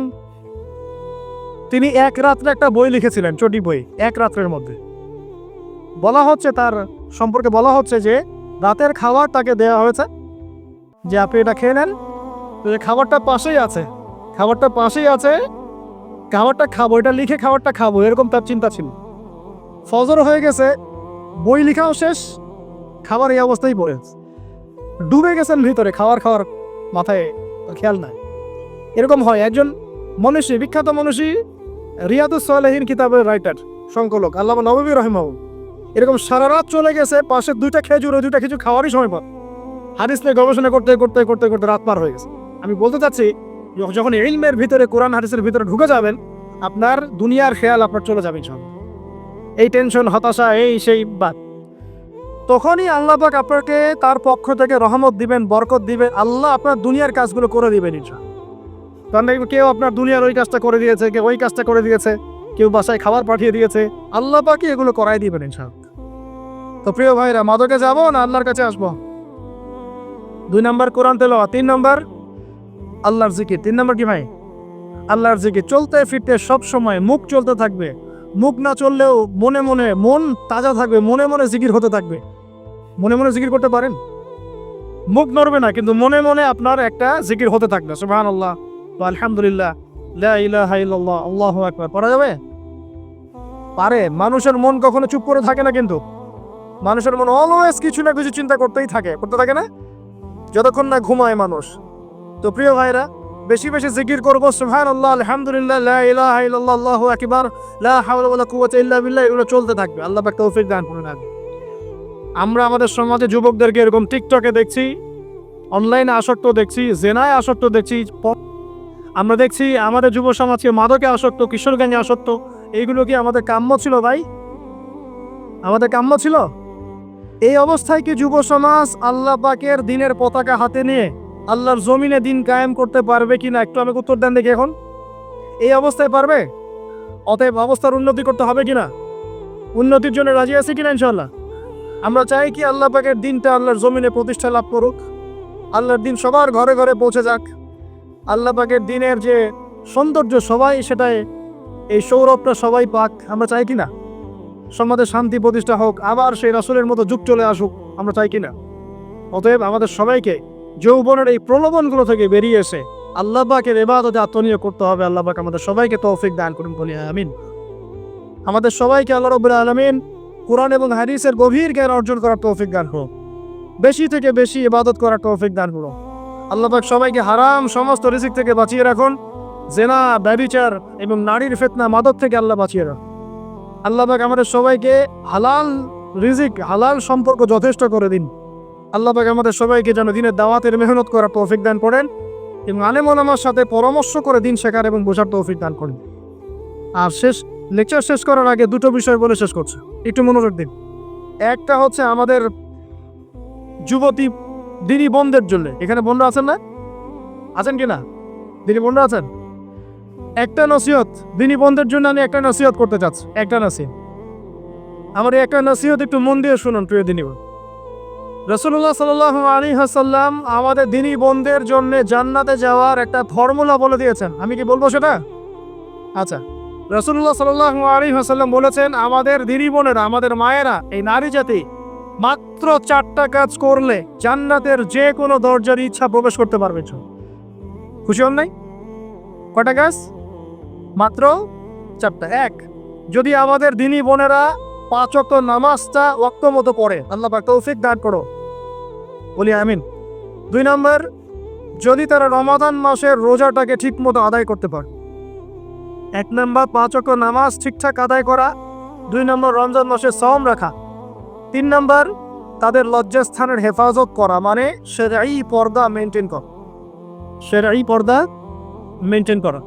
তিনি এক রাত্রে একটা বই লিখেছিলেন, চটি বই, এক রাত্রের মধ্যে। বলা হচ্ছে তার সম্পর্কে বলা হচ্ছে যে রাতের খাবার তাকে দেওয়া হয়েছে, যে আপনি এটা খেয়ে নেন, খাবারটা পাশেই আছে, খাবারটা খাবো, এটা লিখে খাবারটা খাবো, এরকম তার চিন্তা ছিল। ফজর হয়ে গেছে, বই লেখাও শেষ, খাবার এই অবস্থায় পড়ে ডুবে গেছেন ভিতরে, খাওয়ার মাথায় খেয়াল নাই। এরকম হয়। একজন মনীষী, বিখ্যাত মনীষী, রিয়াদুস সালেহীন কিতাবের রাইটার, সংকলক আল্লামা নববী রাহিমাহুল্লাহ, এরকম সারা রাত চলে গেছে, পাশে 2টা খেজুর খাওয়ারই সময় পান, হাদিস নিয়ে গবেষণা করতে রাত পার হয়ে গেছে। আমি বলতে চাচ্ছি, যখন ইলমের ভিতরে, কোরআন হাদিসের ভিতরে ঢুকে যাবেন, আপনার দুনিয়ার খেয়াল আপনার চলে যাবে সব, এই টেনশন, হতাশা, এই সেই বাদ। তখনই আল্লাহ পাক আপনাকে তার পক্ষ থেকে রহমত দিবেন, বরকত দিবেন, আল্লাহ আপনার দুনিয়ার কাজগুলো করে দিবেন ইনশাআল্লাহ। কারণ কেউ আপনার দুনিয়ার ওই কাজটা করে দিয়েছে, কেউ ওই কাজটা করে দিয়েছে, কেউ বাসায় খাবার পাঠিয়ে দিয়েছে, আল্লাহ পাকই এগুলো করাই দিবেন ইনশাআল্লাহ। তো প্রিয় ভাইরা, মাদকে যাবো না আল্লাহর কাছে আসবো? 2 নম্বর কোরআন তেলাওয়াত, 3 নম্বর আল্লাহর জিকির। 3 নম্বর কি ভাই? আল্লাহর জিকির। চলতে ফিরতে সব সময় মুখ চলতে থাকবে, মুখ না চললেও মনে মনে মন তাজা থাকবে, মনে মনে জিকির হতে থাকবে। মনে মনে জিকির করতে পারেন? মুখ নড়বে না, কিন্তু মনে মনে আপনার একটা জিকির হতে থাকবে, সুবহানাল্লাহ, আলহামদুলিল্লাহ, লা ইলাহা ইল্লাল্লাহ, আল্লাহু আকবার। পড়া যাবে? পারে। মানুষের মন কখনো চুপ করে থাকে না, কিন্তু মানুষের মন অলওয়েজ কিছু না কিছু চিন্তা করতে থাকে না, যতক্ষণ না ঘুমায় মানুষ। তো প্রিয় ভাইরা, বেশি বেশি জিকির করবো, সুবহানাল্লাহ, আলহামদুলিল্লাহ, লা ইলাহা ইল্লাল্লাহ, আল্লাহু আকবার, লা হাওলা ওয়ালা কুওয়াতা ইল্লা বিল্লাহ, এগুলো চলতে থাকবে। আল্লাহ পাক তৌফিক দান করুন। আমরা আমাদের সমাজে যুবকদেরকে এরকম টিকটকে দেখছি, অনলাইনে আসক্ত দেখছি, জেনায় আসক্ত দেখছি, আমরা দেখছি আমাদের যুব সমাজকে মাদকে আসক্ত, কিশোর গ্যাংয়ে আসক্ত। এইগুলো কি আমাদের কাম্য ছিল ভাই? আমাদের কাম্য ছিল? এই অবস্থায় কি যুব সমাজ আল্লাহ পাকের দিনের পতাকা হাতে নিয়ে আল্লাহর জমিনে দিন কায়েম করতে পারবে কিনা, একটু আমাকে উত্তর দেন দেখি। এখন এই অবস্থায় পারবে? অতএব অবস্থার উন্নতি করতে হবে কিনা, উন্নতির জন্য রাজি আছি কিনা ইনশাআল্লাহ? আমরা চাই কি আল্লাহ পাকের দিনটা আল্লাহর জমিনে প্রতিষ্ঠা লাভ করুক, আল্লাহর দিন সবার ঘরে ঘরে পৌঁছে যাক, আল্লাহ পাকের দিনের যে সৌন্দর্য সবাই সেটাই, এই সৌরভটা সবাই পাক, আমরা চাই কিনা? সমাজে শান্তি প্রতিষ্ঠা হোক, আবার সেই রাসূলের মতো যুগ চলে আসুক, আমরা চাই কিনা? অতএব আমাদের সবাইকে যৌবনের এই প্রলোভনগুলো থেকে বেরিয়ে এসে আল্লাহ পাকের ইবাদতে আত্মনিয়োগ করতে হবে। আল্লাহ পাক আমাদের সবাইকে তৌফিক দান করুন, বলি আমিন। আমাদের সবাইকে আল্লাহ রাব্বুল আলামিন কোরআন এবং হাদিসের গভীর জ্ঞান অর্জন করার তৌফিক দান করুন, বেশি থেকে বেশি ইবাদত করার তৌফিক দান করুন। আল্লাহ পাক সবাইকে হারাম সমস্ত রিজিক থেকে বাঁচিয়ে রাখুন, জেনা, ব্যভিচার এবং নারীর ফিতনা, মাদক থেকে আল্লাহ বাঁচিয়ে রাখুন। আল্লাহ পাক আমাদের সবাইকে হালাল রিজিক, হালাল সম্পর্ক যথেষ্ট করে দিন। আল্লাহ পাক আমাদের সবাইকে যেন দিনের দাওয়াতের মেহনত করার তৌফিক দান করেন এবং আলেম ওলামার সাথে পরামর্শ করে দিন শেখার এবং বোঝার তৌফিক দান করেন। আর লেকচার শেষ করার আগে দুটো বিষয় বলে শেষ করছে, একটু মনোযোগ দিন। একটা হচ্ছে আমাদের যুবতী দিনী বোনদের জন্য, এখানে বোনরা আছেন না? আছেন কি না? দিনী বোনরা আছেন? একটা নসিহত দিনী বোনদের জন্য আমি একটা নসিহত করতে চাচ্ছি, একটা নসিহত। আমার এই একটা নসিহত একটু মন দিয়ে শুনুন প্রিয় দিনী বোন। রাসূলুল্লাহ সাল্লাল্লাহু আলাইহি ওয়াসাল্লাম আমাদের দিনী বোনদের জন্য জান্নাতে যাওয়ার একটা ফর্মুলা বলে দিয়েছেন। আমি কি বলবো সেটা? আচ্ছা, রাসূলুল্লাহ সাল্লাল্লাহু আলাইহি ওয়াসাল্লাম বলেছেন আমাদের দিনী বোনেরা, আমাদের মায়েরা, এই নারী জাতি মাত্র 4টা কাজ করলে জান্নাতের যে কোনো দরজার ইচ্ছা প্রবেশ করতে পারবে। খুশি হন নাই? কয়টা কাজ? মাত্র 4টা। এক, যদি আমাদের দিনী বোনেরা 5 ওয়াক্ত নামাজটা ওয়াক্ত মতো পড়ে, আল্লাহ পাক তৌফিক দান করো, বলি আমিন। 2 নম্বর, যদি তারা রমাদান মাসের রোজাটাকে ঠিক মতো আদায় করতে পারে। 1 নম্বর 5 ওয়াক্ত নামাজ ঠিকঠাক আদায় করা, 2 নম্বর রমজান মাসে সওম রাখা, 3 নম্বর তাদের লজ্জাস্থানের হেফাজত করা, মানে শরঈ পর্দা মেনটেন করা, শরঈ পর্দা মেনটেন করা।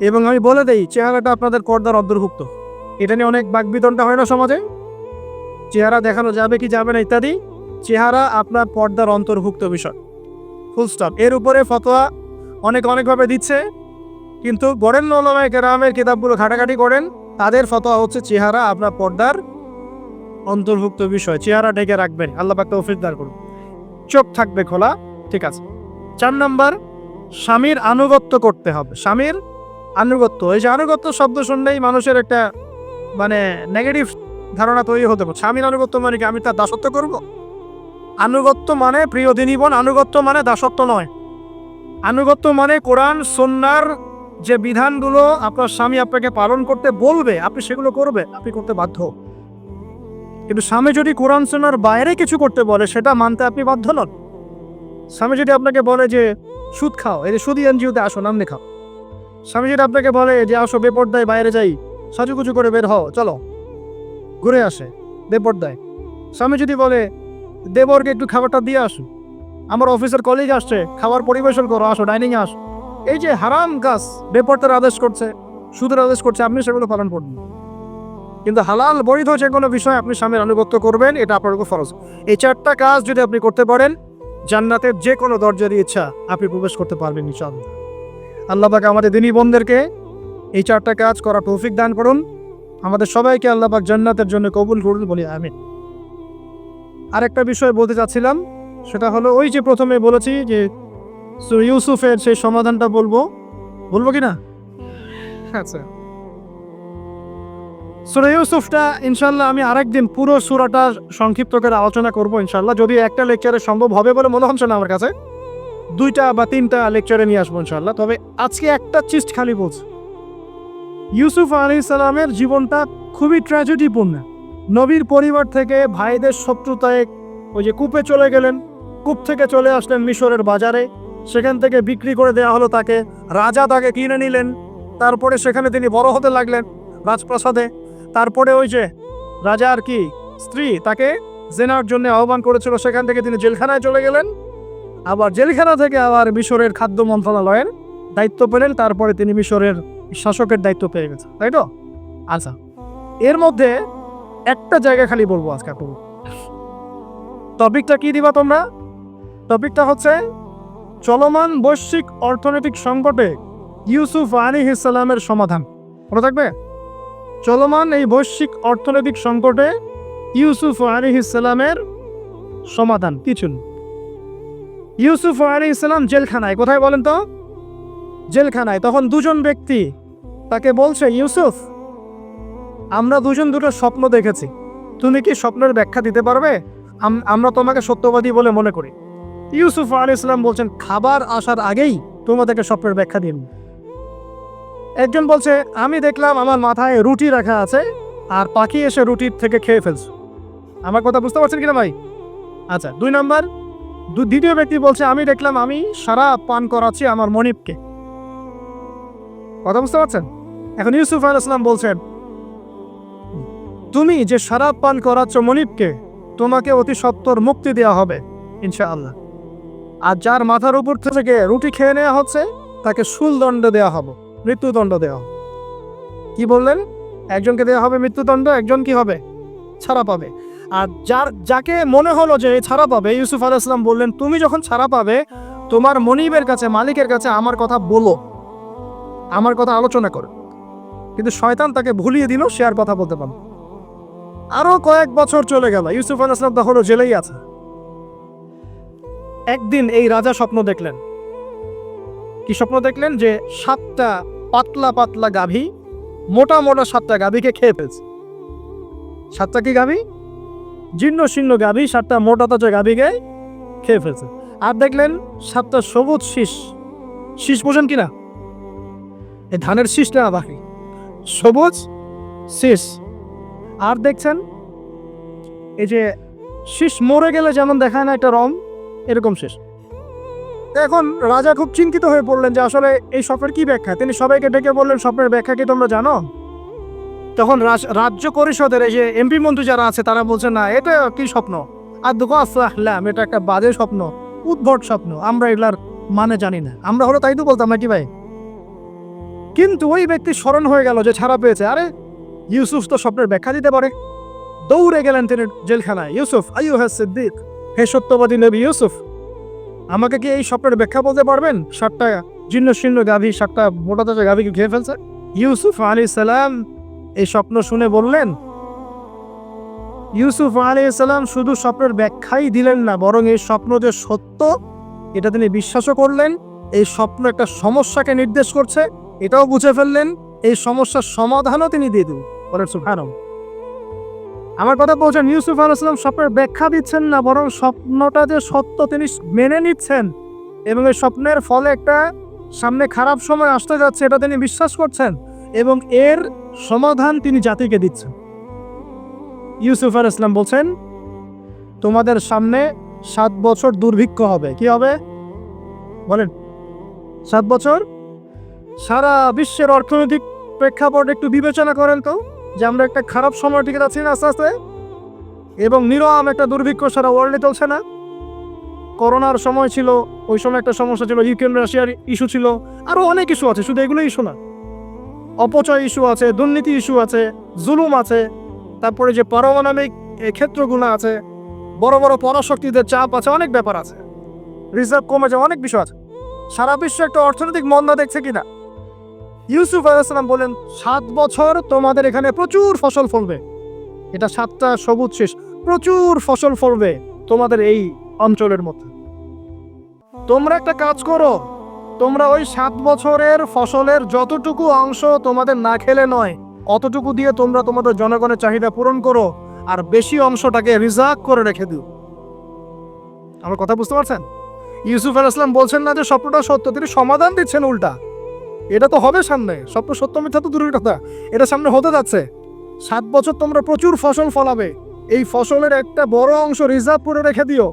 এবং আমি বলে দেই, চেহারাটা আপনাদের পর্দার অন্তর্ভুক্ত। এটা নিয়ে অনেক বাকবিতণ্ডা হয় না সমাজে, চেহারা দেখানো যাবে কি যাবে না ইত্যাদি। চেহারা আপনার পর্দার অন্তর্ভুক্ত বিষয়, ফুল স্টপ। এর উপরে ফতোয়া অনেকভাবে দিচ্ছে, কিন্তু বরেণ্য উলামায়ে কেরামের কিতাবগুলো ঘাটাঘাটি করেন, তাদের ফতোয়া হচ্ছে চেহারা আপনার পর্দার অন্তর্ভুক্ত বিষয়, চেহারা ঢেকে রাখবেন, আল্লাহ পাক তৌফিক দান করুন। চোখ থাকবে খোলা, ঠিক আছে। 4 নম্বর, স্বামীর আনুগত্য করতে হবে। স্বামীর আনুগত্য, এই যে আনুগত্য শব্দ শুনলেই মানুষের একটা মানে নেগেটিভ ধারণা তৈরি হতে পারে। স্বামীর আনুগত্য মানে কি আমি তার দাসত্ব করব? আনুগত্য মানে, প্রিয় দিনী বোন, আনুগত্য মানে দাসত্ব নয়। আনুগত্য মানে কোরআন সুন্নাহর যে বিধানগুলো আপনার স্বামী আপনাকে পালন করতে বলবে, আপনি সেগুলো করবে, আপনি করতে বাধ্য। কিন্তু স্বামী যদি কোরআন সুন্নাহর বাইরে কিছু করতে বলে, সেটা মানতে আপনি বাধ্য নন। স্বামী যদি আপনাকে বলে যে সুদ খাও, এই যে সুদি এনজিওতে আসো, নাম লেখাও। স্বামী যদি আপনাকে বলে যে আসো বেপর্দায় বাইরে যাই, সাজুগুজু করে বের হও, চলো ঘুরে আসে বেপর্দায়। স্বামী যদি বলে দেবরকে একটু খাবারটা দিয়ে আসো, আমার অফিসের কলিগ আসছে, খাবার পরিবেশন করো, আসো ডাইনিংয়ে আসো, এই যে হারাম কাজ, বেপর্দার আদেশ করছে, সুদের আদেশ করছে, আপনি সেগুলো পালন করবেন। কিন্তু হালাল বৈধ যে কোনো বিষয় আপনি স্বামীর আনুগত্য করবেন, এটা আপনার উপর ফরজ। এই 4টা কাজ যদি আপনি করতে পারেন, জান্নাতের যে কোনো দরজারই ইচ্ছা আপনি প্রবেশ করতে পারবেন ইনশাআল্লাহ। আল্লাহ পাক আমাদের দিনী বোনদেরকে এই 4টা কাজ করা তৌফিক দান করুন। আমাদের সবাইকে আল্লাহ পাক জান্নাতের জন্য কবুল করুন, বলি আমিন। আরেকটা বিষয় বলতে চাচ্ছিলাম, সেটা হলো ওই যে প্রথমে বলেছি যে সূরা ইউসুফের সেই সমাধানটা বলবো কি না? আচ্ছা, সূরা ইউসুফটা ইনশাআল্লাহ আমি আরেকদিন পুরো সূরাটা সংক্ষিপ্ত করে আলোচনা করব ইনশাআল্লাহ। যদি একটা লেকচারে সম্ভব হবে বলে মনে হচ্ছে না আমার কাছে, 2টা বা 3টা লেকচারে নিয়ে আসবো ইনশাআল্লাহ। তবে আজকে একটা চিজ খালি বলছি, ইউসুফ আলাইহিস সালামের জীবনটা খুবই ট্র্যাজেডিপূর্ণ। নবীর পরিবার থেকে ভাইদের শত্রুতায় ওই যে কূপে চলে গেলেন, কূপ থেকে চলে আসলেন মিশরের বাজারে, সেখান থেকে বিক্রি করে দেওয়া হলো তাকে, রাজা তাকে কিনে নিলেন, তারপরে সেখানে তিনি বড় হতে লাগলেন রাজপ্রাসাদে। তারপরে ওই যে রাজার কি স্ত্রী তাকে জেনার জন্য আহ্বান করেছিল, সেখান থেকে তিনি জেলখানায় চলে গেলেন, আবার জেলখানা থেকে আবার মিশরের খাদ্য মন্ত্রণালয়ের দায়িত্ব পেলেন, তারপরে তিনি মিশরের শাসকের দায়িত্ব পেয়ে গেছেন, তাই তো? আচ্ছা, এর মধ্যে একটা জায়গা খালি বলবো আজকে। টপিকটা কি দিবা তোমরা? টপিকটা হচ্ছে চলমান বৈশ্বিক অর্থনৈতিক সংকটে ইউসুফ আলাইহিস সালামের সমাধান। মনে থাকবে? চলমান এই বৈশ্বিক অর্থনৈতিক সংকটে ইউসুফ আলাইহিস সালামের সমাধান কিছু। ইউসুফ আলাইহিস সালাম জেলখানায়, কোথায় বলেন তো? জেলখানায়। তখন 2জন ব্যক্তি তাকে বলছে, ইউসুফ, আমরা 2জন 2টো স্বপ্ন দেখেছি, তুমি কি স্বপ্নের ব্যাখ্যা দিতে পারবে? আমরা তোমাকে সত্যবাদী বলে মনে করি। ইউসুফ আলাইহিস সালাম বলছেন, খাবার আসার আগেই তোমাদেরকে স্বপ্নের ব্যাখ্যা দিন। একজন বলছে, আমি দেখলাম আমার মাথায় রুটি রাখা আছে, আর পাখি এসে রুটির থেকে খেয়ে ফেলছে। আমার কথা বুঝতে পারছেন কিনা ভাই? আচ্ছা, 2 নম্বর, দ্বিতীয় ব্যক্তি বলছে, আমি দেখলাম আমি শরাব পান করাচ্ছি আমার মনিবকে। কথা বুঝতে পারছেন? এখন ইউসুফ আলাইহিস সালাম বলছেন, তুমি যে শরাব পান করাচ্ছ মনিবকে, তোমাকে অতি সত্বর মুক্তি দেওয়া হবে, ইনশাআল্লাহ। আর যার মাথার উপর থেকে রুটি খেয়ে নেওয়া হচ্ছে তাকে শুলদণ্ড দেওয়া হবে, মৃত্যুদণ্ড দেওয়া হবে। কি বললেন? একজনকে দেওয়া হবে মৃত্যুদণ্ড, একজন কি হবে? ছাড়া পাবে। আর যাকে মনে হলো যে ছাড়া পাবে, ইউসুফ আলাইহিস সালাম বললেন, তুমি যখন ছাড়া পাবে তোমার মনিবের কাছে, মালিকের কাছে আমার কথা বলো, আমার কথা আলোচনা করো। কিন্তু শয়তান তাকে ভুলিয়ে দিল, সে আর কথা বলতে পারল। আরো কয়েক বছর চলে গেল, ইউসুফ আলাইহিস সালাম তখনও জেলেই আছে। একদিন এই রাজা স্বপ্ন দেখলেন। কি স্বপ্ন দেখলেন? যে 7টা পাতলা পাতলা গাভী, মোটা মোটা 7টা গাভীকে খেয়ে ফেলছে। 7টা কি গাভী? জীর্ণ শীর্ণ গাভী, 7টা মোটা তাজা গাভীকে খেয়ে ফেলছে। আর দেখলেন 7টা সবুজ শীষ, শীষ বোঝেন কিনা? এই ধানের শীষ না বাকি, সবুজ শীষ। আর দেখছেন এই যে শীষ মরে গেলে যেমন দেখায় না একটা রং, এরকম শেষ। এখন রাজা খুব চিন্তিত হয়ে পড়লেন যে আসলে এই স্বপ্নের কি ব্যাখ্যা। তিনি সবাইকে ডেকে বললেন, স্বপ্নের ব্যাখ্যা কি তোমরা জানো? তখন রাজ্য পরিষদের এই যে এমপি মন্ত্রী যারা আছে তারা বলছে, না এটা কি স্বপ্ন, আর দুঃখ আসলাম, এটা একটা বাজে স্বপ্ন, উদ্ভট স্বপ্ন, আমরা এগুলার মানে জানি না। আমরা হলো তাই তো বলতাম নাকি ভাই? কিন্তু ওই ব্যক্তি স্মরণ হয়ে গেল যে ছাড়া পেয়েছে, আরে ইউসুফ তো স্বপ্নের ব্যাখ্যা দিতে পারে। দৌড়ে গেলেন তিনি জেলখানায়। ইউসুফ আইয়ুহা সিদ্দিক, হে সত্যবাদী নবী ইউসুফ, আমাকে কি এই স্বপ্নের ব্যাখ্যা বলতে পারবেন? 7টা জীর্ণ শীর্ণ গাভী 7টা মোটা তাজা গাভীকে খেয়ে ফেলছে। ইউসুফ আলাইহিস সালাম এই স্বপ্ন শুনে বললেন, ইউসুফ আলাইহিস সালাম শুধু স্বপ্নের ব্যাখ্যাই দিলেন না, বরং এই স্বপ্ন যে সত্য এটা তিনি বিশ্বাসও করলেন। এই স্বপ্ন একটা সমস্যাকে নির্দেশ করছে এটাও বুঝে ফেললেন। এই সমস্যার সমাধানও তিনি দিয়ে দিলেন। বলেন সুবহানাল্লাহ। আমার কথা বলছেন, ইউসুফ আলাইহিস সালাম স্বপ্নের ব্যাখ্যা দিচ্ছেন না, বরং স্বপ্নটা যে সত্য তিনি মেনে নিচ্ছেন এবং এই স্বপ্নের ফলে একটা সামনে খারাপ সময় আসতে যাচ্ছে এটা তিনি বিশ্বাস করছেন এবং এর সমাধান তিনি জাতিকে দিচ্ছেন। ইউসুফ আলাইহিস সালাম বলছেন, তোমাদের সামনে 7 বছর দুর্ভিক্ষ হবে। কি হবে বলেন? 7 বছর। সারা বিশ্বের অর্থনৈতিক প্রেক্ষাপট একটু বিবেচনা করেন তো, যে আমরা একটা খারাপ সময় টিকে যাচ্ছি না আস্তে আস্তে, এবং নিরম একটা দুর্ভিক্ষ সারা ওয়ার্ল্ডে চলছে না? করোনার সময় ছিল, ওই সময় একটা সমস্যা ছিল, ইউক্রেন রাশিয়ার ইস্যু ছিল, আরো অনেক ইস্যু আছে, শুধু এগুলো ইস্যু না, অপচয় ইস্যু আছে, দুর্নীতি ইস্যু আছে, জুলুম আছে, তারপরে যে পারমাণবিক ক্ষেত্রগুলো আছে, বড় বড় পরাশক্তিদের চাপ আছে, অনেক ব্যাপার আছে, রিজার্ভ কমেছে, অনেক বিষয় আছে। সারা বিশ্ব একটা অর্থনৈতিক মন্দা দেখছে কিনা? ইউসুফ আলাইহিস সালাম বলেন, 7 বছর তোমাদের এখানে প্রচুর ফসল ফলবে। এটা 7টা সবুজ শীষ, প্রচুর ফসল ফলবে তোমাদের এই অঞ্চলের মধ্যে। তোমরা একটা কাজ করো, তোমরা ওই 7 বছরের ফসলের যতটুকু অংশ তোমাদের না খেলে নয়, অতটুকু দিয়ে তোমরা তোমাদের জনগণের চাহিদা পূরণ করো, আর বেশি অংশটাকে রিজার্ভ করে রেখে দিও। আমার কথা বুঝতে পারছেন? ইউসুফ আলাইহিস সালাম বলছেন না যে স্বপ্নটা সত্য, তিনি সমাধান দিচ্ছেন উল্টা। এটা তো হবে সামনে, স্বপ্ন সত্য মিথ্যা তো দূরের কথা, এটা সামনে হতে যাচ্ছে। 7 বছর তোমরা প্রচুর ফসল ফলাবে, এই ফসলের একটা বড় অংশ রিজার্ভ করে রেখে দিও,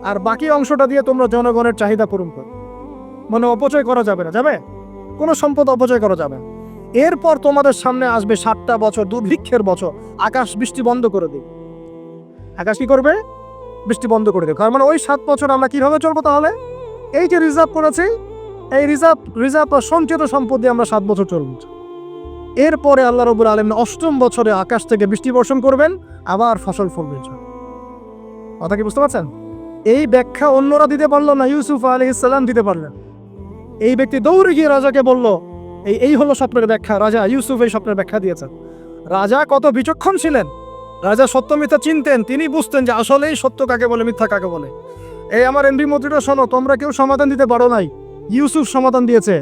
আর বাকি অংশটা দিয়ে তোমরা জনগণের চাহিদা পূরণ করো। মানে অপচয় করা যাবে না, যাবে কোনো সম্পদ অপচয় করা যাবে। এরপর তোমাদের সামনে আসবে 7টা বছর দুর্ভিক্ষের বছর, আকাশ বৃষ্টি বন্ধ করে দিবে। আকাশ কি করবে? বৃষ্টি বন্ধ করে দেবে। কারণ মানে ওই 7 বছর আমরা কিভাবে চলবো তাহলে? এই যে রিজার্ভ করেছি, এই রিজার্ভ সঞ্চিত সম্পদ দিয়ে আমরা 7 বছর চলব। এরপরে আল্লাহ রাব্বুল আলামিন 8ম বছরে আকাশ থেকে বৃষ্টি বর্ষণ করবেন, আবার ফসল ফলবে। কথা কি বুঝতে পারছেন? এই ব্যাখ্যা অন্যরা দিতে পারলো না, ইউসুফ আলাইহিস সালাম দিতে পারলেন। এই ব্যক্তি দৌড়ে গিয়ে রাজাকে বলল, এই হলো স্বপ্নের ব্যাখ্যা। রাজা, ইউসুফ এই স্বপ্নের ব্যাখ্যা দিয়েছেন। রাজা কত বিচক্ষণ ছিলেন, রাজা সত্য মিথ্যা চিনতেন, তিনি বুঝতেন যে আসলেই সত্য কাকে বলে, মিথ্যা কাকে বলে। এই আমার এমপি মন্ত্রীরা শোনো, তোমরা কেউ সমাধান দিতে পারো নাই, ইউসুফ সমাধান দিয়েছে।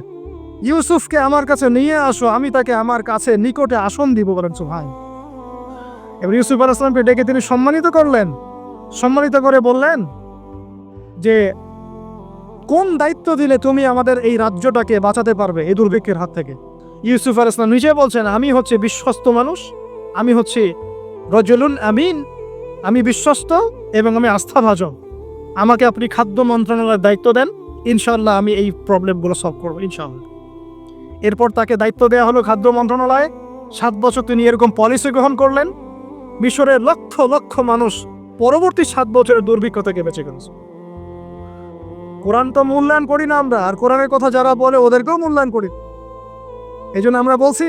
ইউসুফকে আমার কাছে নিয়ে আসো, আমি তাকে আমার কাছে নিকটে আসন দিব। বলেন সুবহান। এবার ইউসুফ আলাইহিস সালামকে ডেকে তিনি সম্মানিত করলেন, সম্মানিত করে বললেন যে কোন দায়িত্ব দিলে তুমি আমাদের এই রাজ্যটাকে বাঁচাতে পারবে এই দুর্ভিক্ষের হাত থেকে। ইউসুফ আলাইহিস সালাম নিজে বলছেন, আমি হচ্ছে বিশ্বস্ত মানুষ, আমি হচ্ছে রজুলুন আমিন, আমি বিশ্বস্ত এবং আমি আস্থাভাজন। আমাকে আপনি খাদ্য মন্ত্রণালয়ের দায়িত্ব দেন, ইনশাআল্লাহ আমি এই প্রবলেমগুলো সলভ করবো ইনশাআল্লাহ। এরপর তাকে দায়িত্ব দেওয়া হলো খাদ্য মন্ত্রণালয়ে। 7 বছর তিনি এরকম পলিসি গ্রহণ করলেন, মিশরের লক্ষ লক্ষ মানুষ পরবর্তী 7 বছরের দুর্ভিক্ষ থেকে বেঁচে গেল। কোরআন তো মূল্যায়ন করি না আমরা, আর কোরআনের কথা যারা বলে ওদেরকেও মূল্যায়ন করি। এই জন্য আমরা বলছি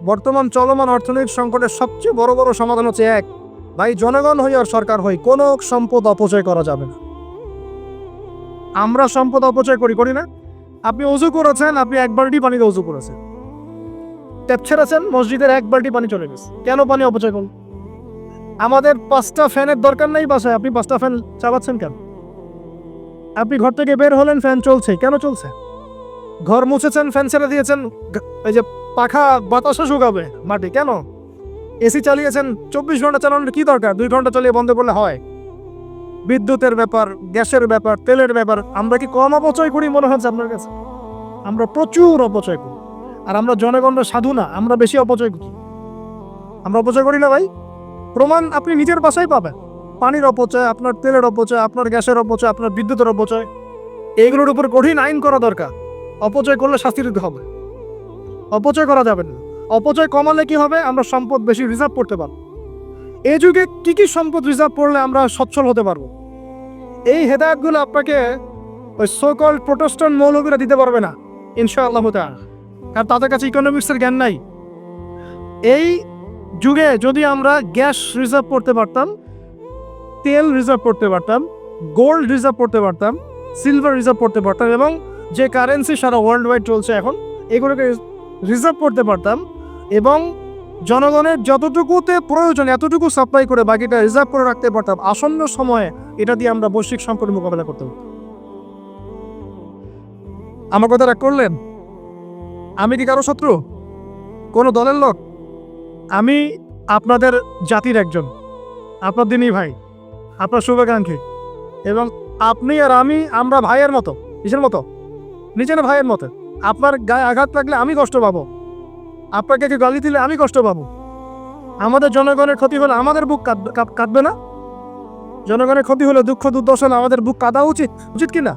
বর্তমান চলমান অর্থনৈতিক সংকটের সবচেয়ে বড় বড় সমাধান হচ্ছে এক, ভাই জনগণ হই আর সরকার হই কোনো সম্পদ অপচয় করা যাবে না। আমরা সম্পদ অপচয় করি না? আপনি অজু করেছেন, আপনি এক বালতি পানিতে অজু করেছেন, ট্যাপ ছেড়েছেন, মসজিদের এক বালতি পানি চলে গেছে, কেন পানি অপচয় করুন? আমাদের 5টা ফ্যানের দরকার নেই বাসায়, আপনি 5টা ফ্যান চালাচ্ছেন কেন? আপনি ঘর থেকে বের হলেন, ফ্যান চলছে, কেন চলছে? ঘর মুছেছেন, ফ্যান ছেড়ে দিয়েছেন, এই যে পাখা বাতাসে শুকাবে মাটি, কেন? এসি চালিয়েছেন, 24 ঘন্টা চালানোর কি দরকার? 2 ঘন্টা চালিয়ে বন্ধ করলে হয়? বিদ্যুতের ব্যাপার, গ্যাসের ব্যাপার, তেলের ব্যাপার, আমরা কি কম অপচয় করি মনে হচ্ছে আপনার কাছে? আমরা প্রচুর অপচয় করি। আর আমরা জনগণের সাধু না, আমরা বেশি অপচয় করি। আমরা অপচয় করি না ভাই, প্রমাণ আপনি নিজের বাসায় পাবেন। পানির অপচয়, আপনার তেলের অপচয়, আপনার গ্যাসের অপচয়, আপনার বিদ্যুতের অপচয়, এইগুলোর উপর কঠিন আইন করা দরকার। অপচয় করলে শাস্তি দিতে হবে, অপচয় করা যাবে না। অপচয় কমালে কি হবে? আমরা সম্পদ বেশি রিজার্ভ করতে পারবো। এই যুগে কি কি সম্পদ রিজার্ভ করলে আমরা সচ্ছল হতে পারবো, এই হেদায়েতগুলো আপনাকে ওই সোকল প্রোটেস্ট্যান্ট মৌলবীরা দিতে পারবে না ইনশাআল্লাহ তাআলা, কারণ তাদের কাছে ইকোনমিক্সের জ্ঞান নাই। এই যুগে যদি আমরা গ্যাস রিজার্ভ করতে পারতাম, তেল রিজার্ভ করতে পারতাম, গোল্ড রিজার্ভ করতে পারতাম, সিলভার রিজার্ভ করতে পারতাম, এবং যে কারেন্সি সারা ওয়ার্ল্ড ওয়াইড চলছে এখন, এগুলোকে রিজার্ভ করতে পারতাম, এবং জনগণের যতটুকুতে প্রয়োজন এতটুকু সাপ্লাই করে বাকিটা রিজার্ভ করে রাখতে পারতাম, আসন্ন সময়ে এটা দিয়ে আমরা বৈশ্বিক সংকট মোকাবেলা করতে পারতাম। আমার কথা রাগ করলেন? আমি কি কারো শত্রু, কোনো দলের লোক? আমি আপনাদের জাতির একজন, আপনার দিনই ভাই, আপনার শুভাকাঙ্ক্ষী, এবং আপনি আর আমরা ভাইয়ের মতো। কিসের মতো? নিজের ভাইয়ের মতো। আপনার গায়ে আঘাত লাগলে আমি কষ্ট পাবো, আপনাকে কি গালি দিলে আমি কষ্ট পাবো। আমাদের জনগণের ক্ষতি হলে আমাদের বুক কাঁদবে না? জনগণের ক্ষতি হলে, দুঃখ দুর্দশা আমাদের বুক কাঁদা উচিত কি না?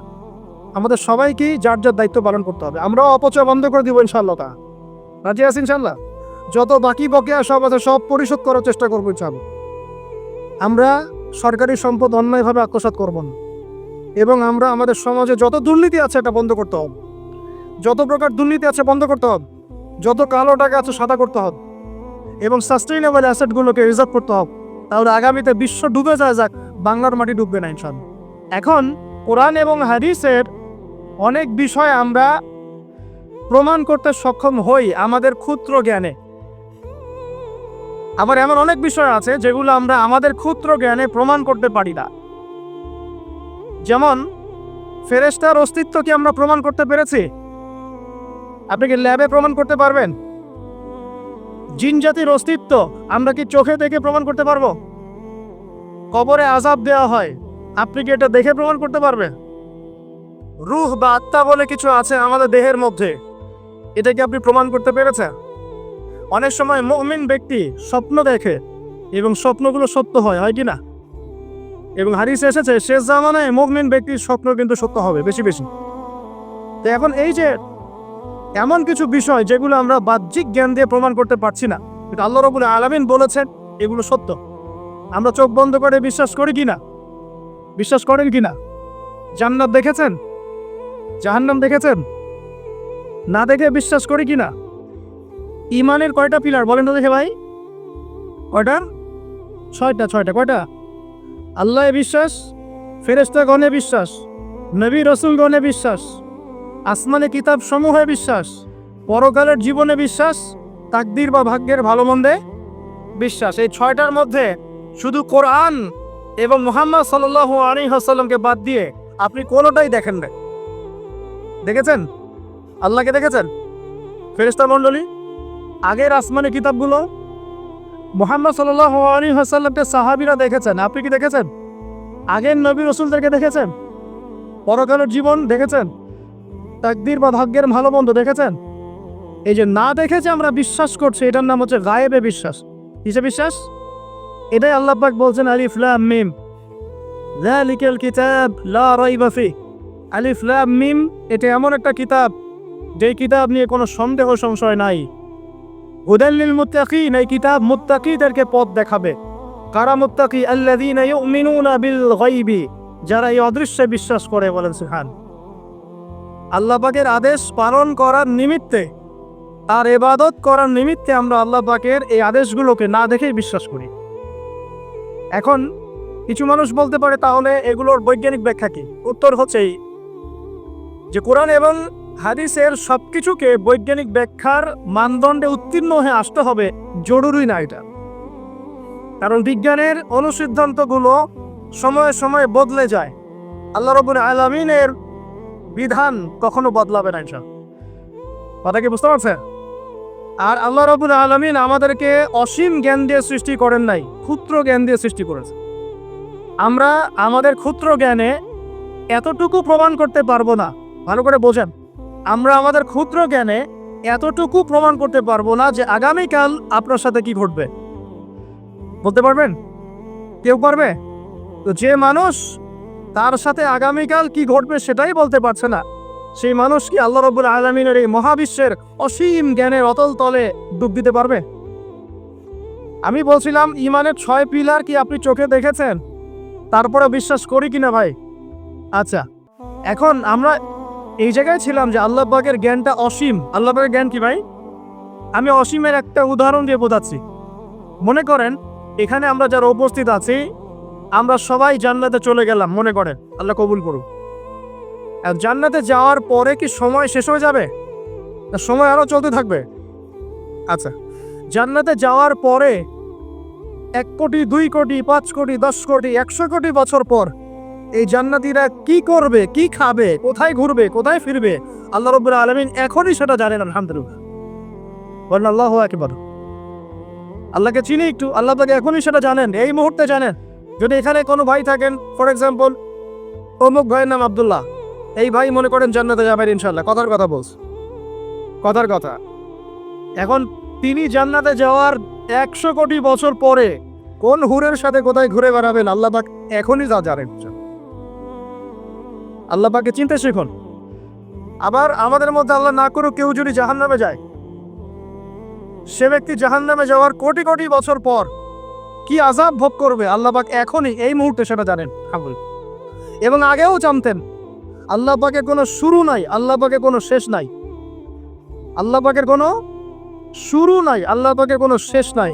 আমাদের সবাইকেই যার যার দায়িত্ব পালন করতে হবে। আমরাও অপচয় বন্ধ করে দিব ইনশাআল্লাহ। তা রাজি আছি ইনশাআল্লাহ? যত বাকি বকেয়া সব আছে সব পরিশোধ করার চেষ্টা করবো ইনশাআল্লাহ। আমরা সরকারি সম্পদ অন্যায়ভাবে আত্মসাৎ করব না, এবং আমরা আমাদের সমাজে যত দুর্নীতি আছে এটা বন্ধ করতে হবে। যত প্রকার দুর্নীতি আছে বন্ধ করতে হবে, যত কালো টাকা আছে সাদা করতে হবে, এবং সাস্টেইনেবল অ্যাসেটগুলোকে রিজার্ভ করতে হবে। তাহলে আগামীতে বিশ্ব ডুবে যাক, বাংলার মাটি ডুববে না ইনশাআল্লাহ। এখন কোরআন এবং হাদিসের অনেক বিষয় আমরা প্রমাণ করতে সক্ষম হই আমাদের ক্ষুদ্র জ্ঞানে। আবার এমন অনেক বিষয় আছে যেগুলো আমরা আমাদের ক্ষুদ্র জ্ঞানে প্রমাণ করতে পারি না। যেমন ফেরেশতার অস্তিত্ব কি আমরা প্রমাণ করতে পেরেছি? আপনি কি ল্যাবে প্রমাণ করতে পারবেন? জিন জাতির অস্তিত্ব আমরা কি চোখে দেখে প্রমাণ করতে পারবো? কবরে আযাব দেওয়া হয়, আপনি কি এটা দেখে প্রমাণ করতে পারবেন? রূহ বা আত্মা বলে কিছু আছে আমাদের দেহের মধ্যে, এটা কি আপনি প্রমাণ করতে পেরেছেন? অনেক সময় মুমিন ব্যক্তি স্বপ্ন দেখে এবং স্বপ্নগুলো সত্য হয় কি না? এবং হাদিসে এসেছে শেষ জামানায় মুমিন ব্যক্তির স্বপ্ন কিন্তু সত্য হবে বেশি বেশি। তো এখন এই যে এমন কিছু বিষয় যেগুলো আমরা বাহ্যিক জ্ঞান দিয়ে প্রমাণ করতে পারছি না, কিন্তু আল্লাহ রাব্বুল আলামিন বলেছেন এগুলো সত্য, আমরা চোখ বন্ধ করে বিশ্বাস করি কিনা? বিশ্বাস করেন কিনা? জান্নাত দেখেছেন? জাহান্নাম দেখেছেন? না দেখে বিশ্বাস করি কিনা? ইমানের কয়টা পিলার বলেন তো দেখে ভাই? কয়টা? 6টা। কয়টা? আল্লাহ বিশ্বাস, ফেরেশতাগণে বিশ্বাস, নবী রাসূলগণে বিশ্বাস, আসমানে কিতাব সমূহে বিশ্বাস, পরকালের জীবনে বিশ্বাস, তাকদীর বা ভাগ্যের ভালো মন্দে বিশ্বাস। এই 6টার মধ্যে শুধু কোরআন এবং মুহাম্মদ সাল্লাল্লাহু আলাইহি ওয়াসাল্লামকে বাদ দিয়ে আপনি কোনোটাই দেখেন না। দেখেছেন? আল্লাহকে দেখেছেন? ফেরেশতা মণ্ডলী, আগের আসমানি কিতাবগুলো, মুহাম্মদ সাল্লাল্লাহু আলাইহি ওয়াসাল্লামকে সাহাবীরা দেখেছেন, আপনি কি দেখেছেন? আগের নবী রাসূলদেরকে দেখেছেন? পরকালের জীবন দেখেছেন? তাকদীর বা ভাগ্যের ভালো মন্দ দেখেছেন? এই যে না দেখেছে আমরা বিশ্বাস করছি, এটার নাম হচ্ছে গায়েবে বিশ্বাস। কিসে বিশ্বাস? এটাই আল্লাহ পাক বলছেন আলিফ লাম মিম যালিকাল কিতাব লা রাইবা ফিহি। আলিফ লাম মিম, এটা এমন একটা কিতাব যে কিতাব নিয়ে কোনো সন্দেহ সংশয় নাই। হুদাল লিল মুত্তাকিন, এই কিতাব মুত্তাকিদেরকে পথ দেখাবে। কারা মুত্তাকি? আল্লাযীনা ইউমিনুনা বিল গায়বি যারা এই অদৃশ্যে বিশ্বাস করে, বলেন সুবহান। আল্লাহ পাকের আদেশ পালন করার নিমিত্তে, আর ইবাদত করার নিমিত্তে আমরা আল্লাহ পাকের এই আদেশগুলোকে না দেখেই বিশ্বাস করি। এখন কিছু মানুষ বলতে পারে, তাহলে এগুলোর বৈজ্ঞানিক ব্যাখ্যা কি? উত্তর হচ্ছে যে কোরআন এবং হাদিসের সবকিছুকে বৈজ্ঞানিক ব্যাখ্যার মানদণ্ডে উত্তীর্ণ হয়ে আসতে হবে জরুরি না এটা। কারণ বিজ্ঞানের অনুসিদ্ধান্তগুলো সময়ে সময়ে বদলে যায়। আল্লাহ রাব্বুল আলামিনের বিধান কখনো বদলাবে না ইনশাআল্লাহ। কথা কি বুঝতে পারছেন? আর আল্লাহ রাব্বুল আলামিন আমাদেরকে অসীম জ্ঞান দিয়ে সৃষ্টি করেন নাই, ক্ষুদ্র জ্ঞান দিয়ে সৃষ্টি করেছে। আমরা আমাদের ক্ষুদ্র জ্ঞানে এতটুকু প্রমাণ করতে পারবো না, ভালো করে বোঝেন, আমরা আমাদের ক্ষুদ্র জ্ঞানে এতটুকু প্রমাণ করতে পারবো না যে আগামীকাল আপনার সাথে কি ঘটবে। বলতে পারবেন? কেউ পারবে? তো যে মানুষ তার সাথে আগামীকাল কি ঘটবে সেটাই বলতে পারছে না, সেই মানুষ কি আল্লাহ রাব্বুল আলামিনের এই মহাবিশ্বের অসীম জ্ঞানের অতল তলে ডুব দিতে পারবে? আমি বলছিলাম ইমানের 6 পিলার কি আপনি চোখে দেখেছেন? তারপরে বিশ্বাস করি কিনা ভাই? আচ্ছা, এখন আমরা এই জায়গায় ছিলাম যে আল্লাহ পাকের জ্ঞানটা অসীম। আল্লাহ পাকের জ্ঞান কি ভাই? আমি অসীমের একটা উদাহরণ দিয়ে বোঝাচ্ছি। মনে করেন এখানে আমরা যারা উপস্থিত আছি, আমরা সবাই জান্নাতে চলে গেলাম, মনে করেন, আল্লাহ কবুল করুক। আর জান্নাতে যাওয়ার পরে কি সময় শেষ হয়ে যাবে? না, সময় আরো চলতে থাকবে। আচ্ছা, জান্নাতে যাওয়ার পরে 1 কোটি, 2 কোটি, 5 কোটি, 10 কোটি, 100 কোটি বছর পর এই জান্নাতীরা কি করবে, কি খাবে, কোথায় ঘুরবে, কোথায় ফিরবে, আল্লাহ রাব্বুল আলামিন এখনই সেটা জানেন। আলহামদুলিল্লাহ, বলেন আল্লাহু আকবার। আল্লাহকে চিনি একটু, আল্লাহ তাকে এখনই সেটা জানেন, এই মুহূর্তে জানেন। যদি এখানে কোনো ভাই থাকেন, ফর এক্সাম্পল অমুক ভাইয়ের নাম আব্দুল্লাহ, এই ভাই মনে করেন জান্নাতে যাবেন ইনশাআল্লাহ, কথার কথা বলছে, কথার কথা। এখন তিনি জান্নাতে যাওয়ার 100 কোটি বছর পরে কোন হুরের সাথে কোথায় ঘুরে বেড়াবেন আল্লাহ পাক এখনই যা জানেন। আল্লাহ পাককে চিনতে শিখুন। আবার আমাদের মধ্যে আল্লাহ না করুক কেউ যদি জাহান্নামে যায়, সে ব্যক্তি জাহান্নামে যাওয়ার কোটি কোটি বছর পর কি আযাব ভোগ করবে আল্লাহ পাক এখনই এই মুহূর্তে সেটা জানেন। এবং আগেও জানতেন। আল্লাহ পাকের কোনো শুরু নাই, আল্লাহ পাকের কোনো শেষ নাই। আল্লাহ পাকের কোনো শুরু নাই, আল্লাহ পাকের কোনো শেষ নাই।